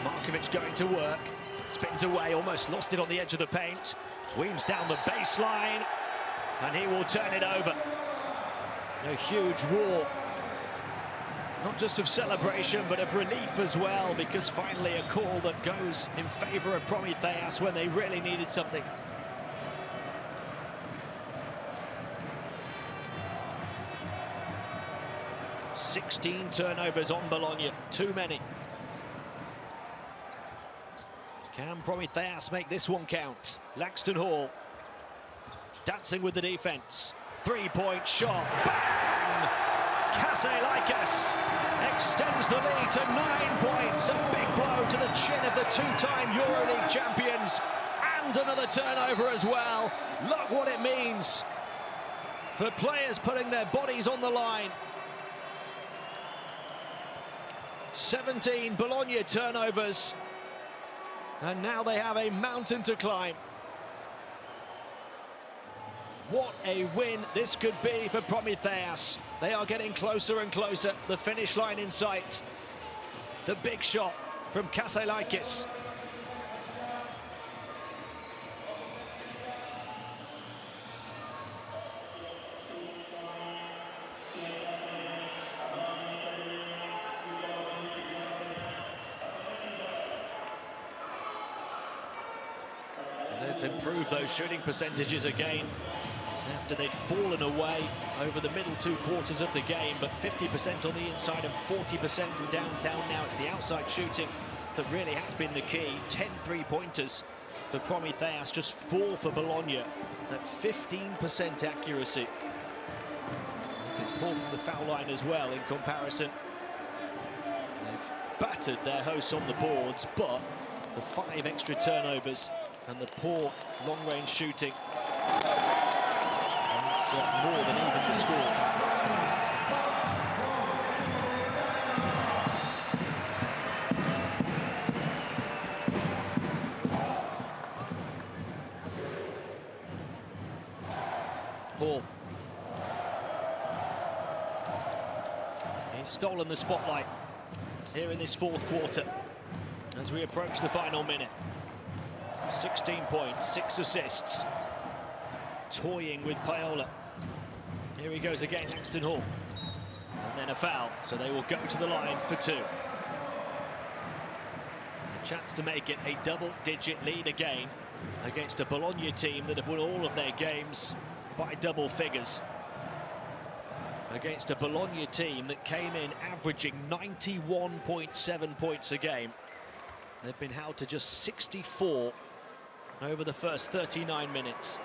Markovic going to work, spins away, almost lost it on the edge of the paint. Weems down the baseline, and he will turn it over. A huge roar, not just of celebration, but of relief as well, because finally a call that goes in favour of Promitheas when they really needed something. "16 turnovers on Bologna, too many. Can Promitheas make this one count? Langston Hall dancing with the defence. 3-point shot. Bang! Kasselaikas extends the lead to 9 points. A big blow to the chin of the 2-time EuroLeague champions. And another turnover as well. Look what it means for players putting their bodies on the line. 17 Bologna turnovers. And now they have a mountain to climb. What a win this could be for Promitheas. They are getting closer and closer. The finish line in sight. The big shot from Kasselaikas. They've improved those shooting percentages again after they'd fallen away over the middle 2 quarters of the game, but 50% on the inside and 40% from downtown now. It's the outside shooting that really has been the key. 10 3-pointers for Promitheas, just 4 for Bologna at 15% accuracy. You can pull from the foul line as well in comparison. They've battered their hosts on the boards, but the 5 extra turnovers and the poor long-range shooting is more than even the score. Hall. He's stolen the spotlight here in this 4th quarter as we approach the final minute. 16 points, 6 assists. Toying with Paola. Here he goes again, Langston Hall. And then a foul, so they will go to the line for 2. A chance to make it a double-digit lead again against a Bologna team that have won all of their games by double figures. Against a Bologna team that came in averaging 91.7 points a game. They've been held to just 64 over the first 39 minutes.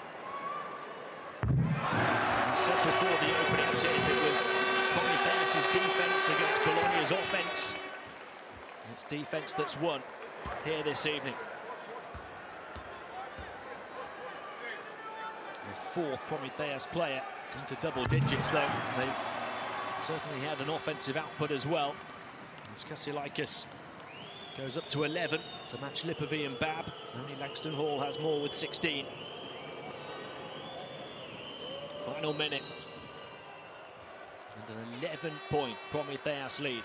I said before the opening tip, it was Promitheas' defence against Bologna's offence. It's defence that's won here this evening. The fourth Promitheas player into double digits, though. They've certainly had an offensive output as well. As Kasilakis goes up to 11 to match Lipovi and Bab. Only Langston Hall has more with 16. Final minute. And an 11-point Promitheas lead.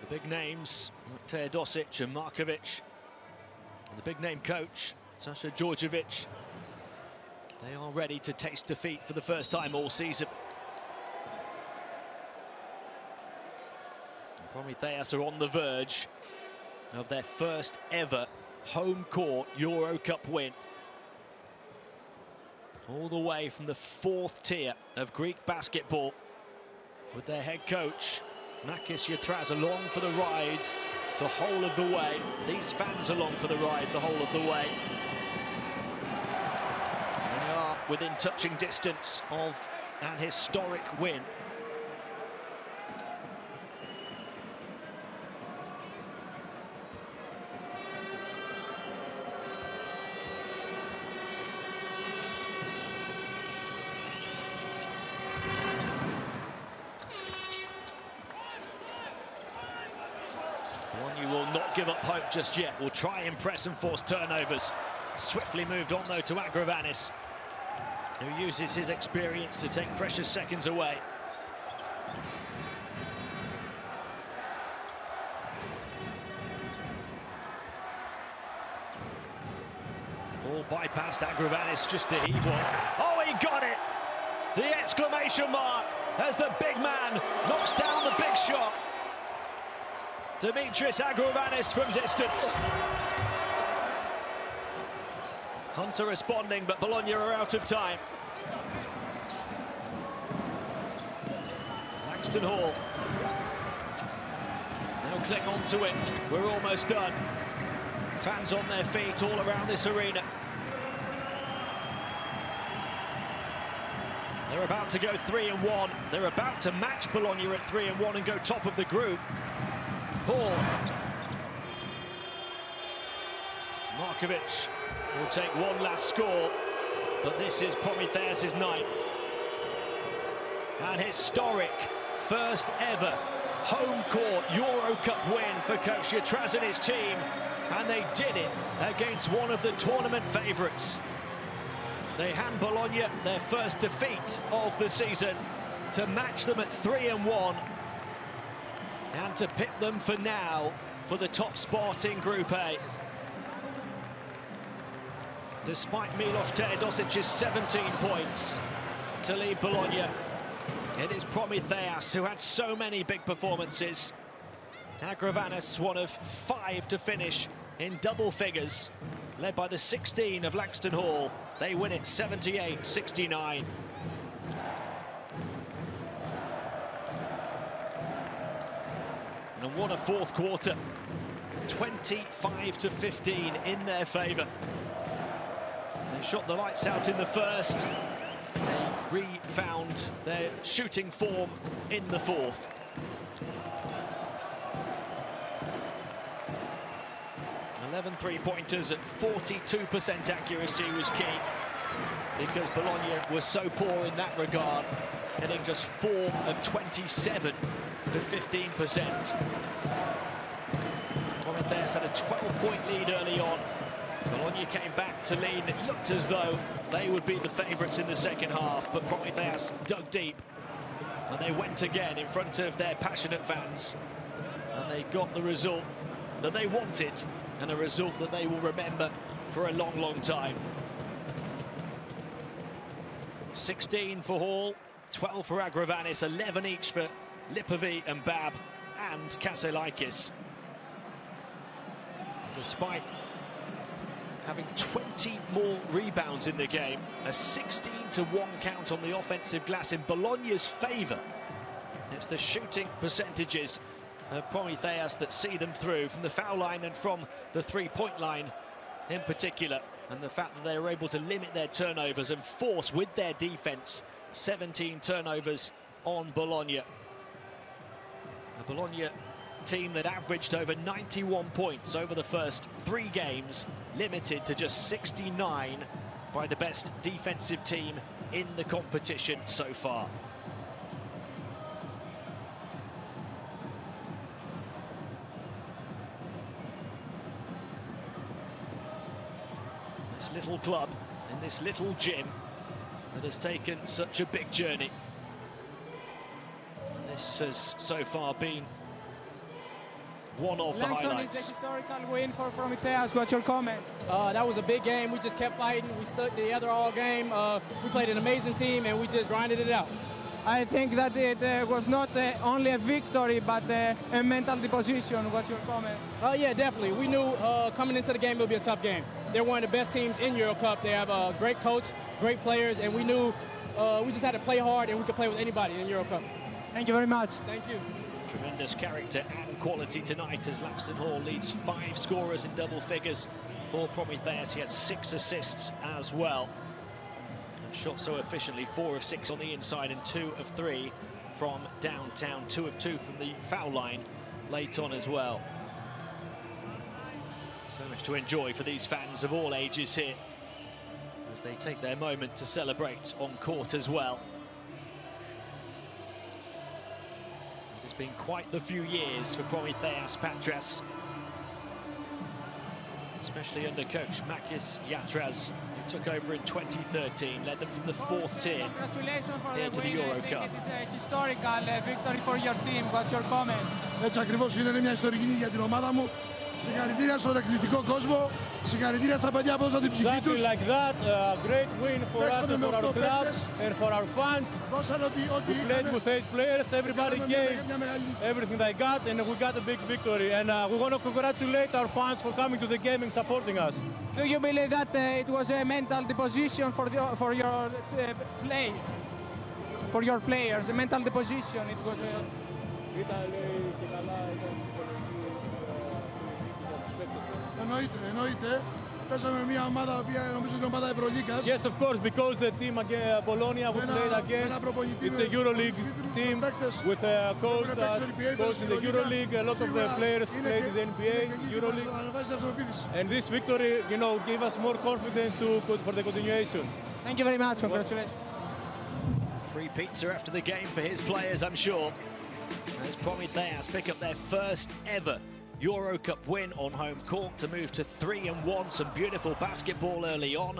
The big names, Teodosic and Markovic. And the big name coach, Sasha Djordjevic. They are ready to taste defeat for the first time all season. Promitheas are on the verge of their first ever home court Euro Cup win. All the way from the fourth tier of Greek basketball, with their head coach Makis Yatras along for the ride the whole of the way. These fans along for the ride the whole of the way. They are within touching distance of an historic win. Bologna will not give up hope just yet. Will try and press and force turnovers. Swiftly moved on though to Agravanis, who uses his experience to take precious seconds away. Ball bypassed Agravanis just to heave one. Oh, he got it! The exclamation mark as the big man knocks down the big shot. Dimitris Agravanis from distance. Hunter responding, but Bologna are out of time. Langston Hall. They'll cling on to it. We're almost done. Fans on their feet all around this arena. They're about to go 3-1. They're about to match Bologna at 3-1 and go top of the group. Hall. Markovic will take one last score, but this is Promitheas' night. An historic first ever home court Euro Cup win for Coach Yatras and his team, and they did it against one of the tournament favourites. They hand Bologna their first defeat of the season to match them at 3-1 and to pit them for now for the top spot in Group A. Despite Milos Teodosic's 17 points to lead Bologna, it is Promitheas who had so many big performances. Agravanis, one of 5 to finish in double figures, led by the 16 of Langston Hall. They win it 78-69. And what a fourth quarter. 25 to 15 in their favour. They shot the lights out in the first. They re-found their shooting form in the fourth. Three-pointers at 42% accuracy was key, because Bologna was so poor in that regard, hitting just 4 of 27 for 15%. Promitheas had a 12-point lead early on. Bologna came back to lead, and it looked as though they would be the favourites in the second half, but Promitheas dug deep, and they went again in front of their passionate fans, and they got the result that they wanted, and a result that they will remember for a long, long time. 16 for Hall, 12 for Agravanis, 11 each for Lipovi and Bab and Kasilakis. Despite having 20 more rebounds in the game, a 16-1 count on the offensive glass in Bologna's favour. It's the shooting percentages of Promitheas that see them through from the foul line and from the three-point line in particular. And the fact that they were able to limit their turnovers and force with their defense 17 turnovers on Bologna. A Bologna team that averaged over 91 points over the first 3 games, limited to just 69 by the best defensive team in the competition so far. This little club in this little gym that has taken such a big journey. This has so far been one of the highlights. Is the historical win for Promitheas. What's your comment? That was a big game. We just kept fighting. We stuck together all game. We played an amazing team, and we just grinded it out. I think that it was not only a victory, but a mental deposition. What's your comment? Yeah, definitely. We knew coming into the game it would be a tough game. They're one of the best teams in Euro Cup. They have a great coach, great players, and we knew we just had to play hard, and we could play with anybody in Euro Cup. Thank you very much. Thank you. Tremendous character and quality tonight as Laxton Hall leads 5 scorers in double figures for Promitheas. He had 6 assists as well. And shot so efficiently, 4 of 6 on the inside and 2 of 3 from downtown. 2 of 2 from the foul line late on as well. So much to enjoy for these fans of all ages here as they take their moment to celebrate on court as well. It's been quite the few years for Promitheas Patras, especially under coach Makis Yatras, who took over in 2013, led them from the 4th tier here to the Euro Cup. It is a historical victory for your team. What's your comment? Έτσι ακριβώς είναι μια ιστορική νίκη για την ομάδα μου. Συγχαρητήρια στον εκπληκτικό κόσμο. Συγχαρητήρια στα παιδιά που έδωσαν την ψυχή τους. Exactly like that, a great win for us and for our club and for our fans. We played with 8 players, everybody gave everything they got, and we got a big victory. And we want to congratulate our fans for coming to the game and supporting us. Do you believe that it was a mental deposition for your play, for your players, a mental deposition? It was. Εννοείται. Πέσαμε μια ομάδα που νομίζω είναι ομάδα Ευρωλίγκας. Yes, of course, because the team against Bologna we played against, it's a EuroLeague team with a coach that goes in the EuroLeague. A lot of the players played in the NBA, EuroLeague. And this victory, you know, gave us more confidence for the continuation. Thank you very much. Congratulations. Free pizza after the game for his players, I'm sure. As Promitheas pick up their first ever Euro Cup win on home court to move to 3-1. Some beautiful basketball early on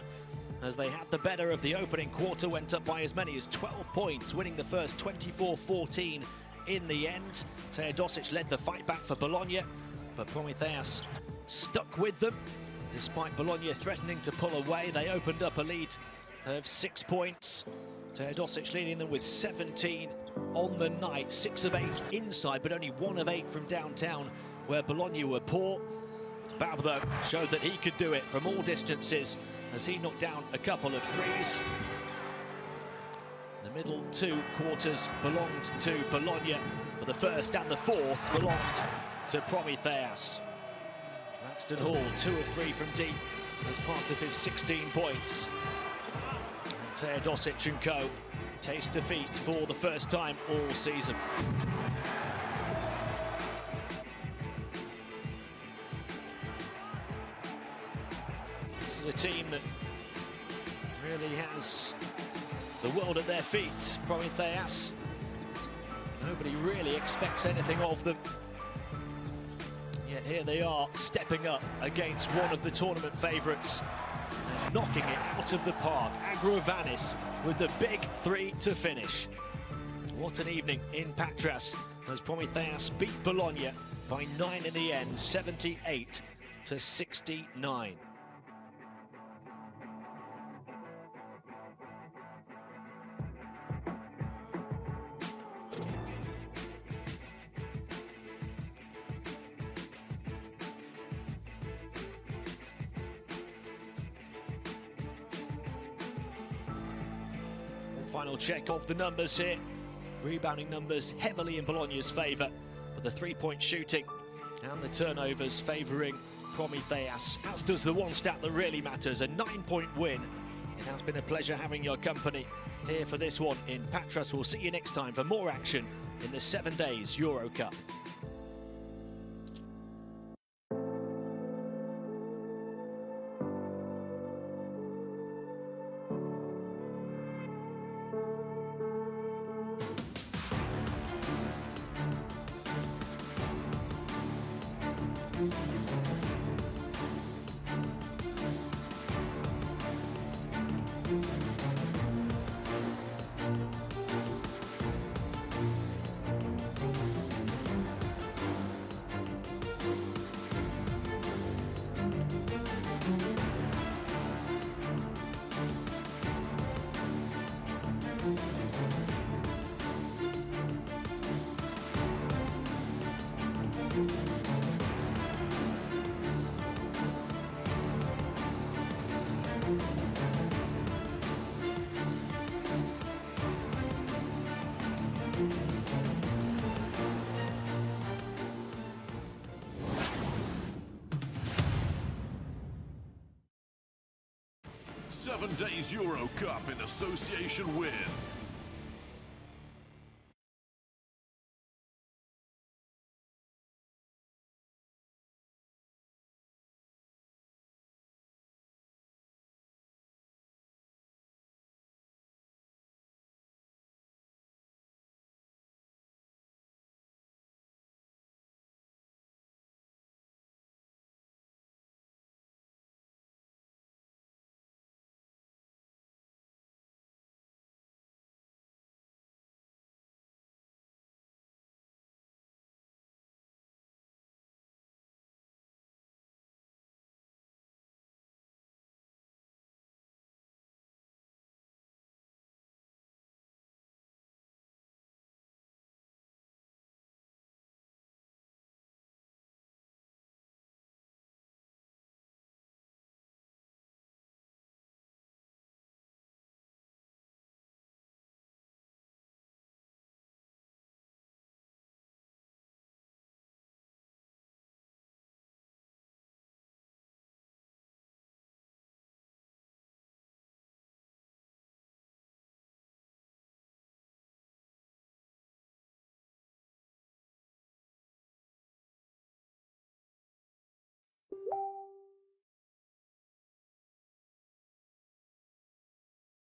as they had the better of the opening quarter, went up by as many as 12 points, winning the first 24-14 in the end. Teodosic led the fight back for Bologna, but Promitheas stuck with them. Despite Bologna threatening to pull away, they opened up a lead of 6 points. Teodosic leading them with 17 on the night, 6 of 8 inside, but only 1 of 8 from downtown, where Bologna were poor. Bab, though, showed that he could do it from all distances as he knocked down a couple of threes. The middle 2 quarters belonged to Bologna, but the first and the fourth belonged to Promitheas. Laxton Hall, 2 of 3 from deep as part of his 16 points. And Teodosic and co taste defeat for the first time all season. This is a team that really has the world at their feet. Promitheas, nobody really expects anything of them. Yet here they are, stepping up against one of the tournament favourites and knocking it out of the park. Agravanis with the big 3 to finish. What an evening in Patras as Promitheas beat Bologna by 9 in the end, 78-69. Final check of the numbers here Rebounding numbers heavily in Bologna's favour, but the three-point shooting and the turnovers favouring Promitheas, as does the one stat that really matters, a 9-point win. It has been a pleasure having your company here for this one in Patras. We'll see you next time for more action in the 7 Days Euro Cup. Seven Days Euro Cup in association with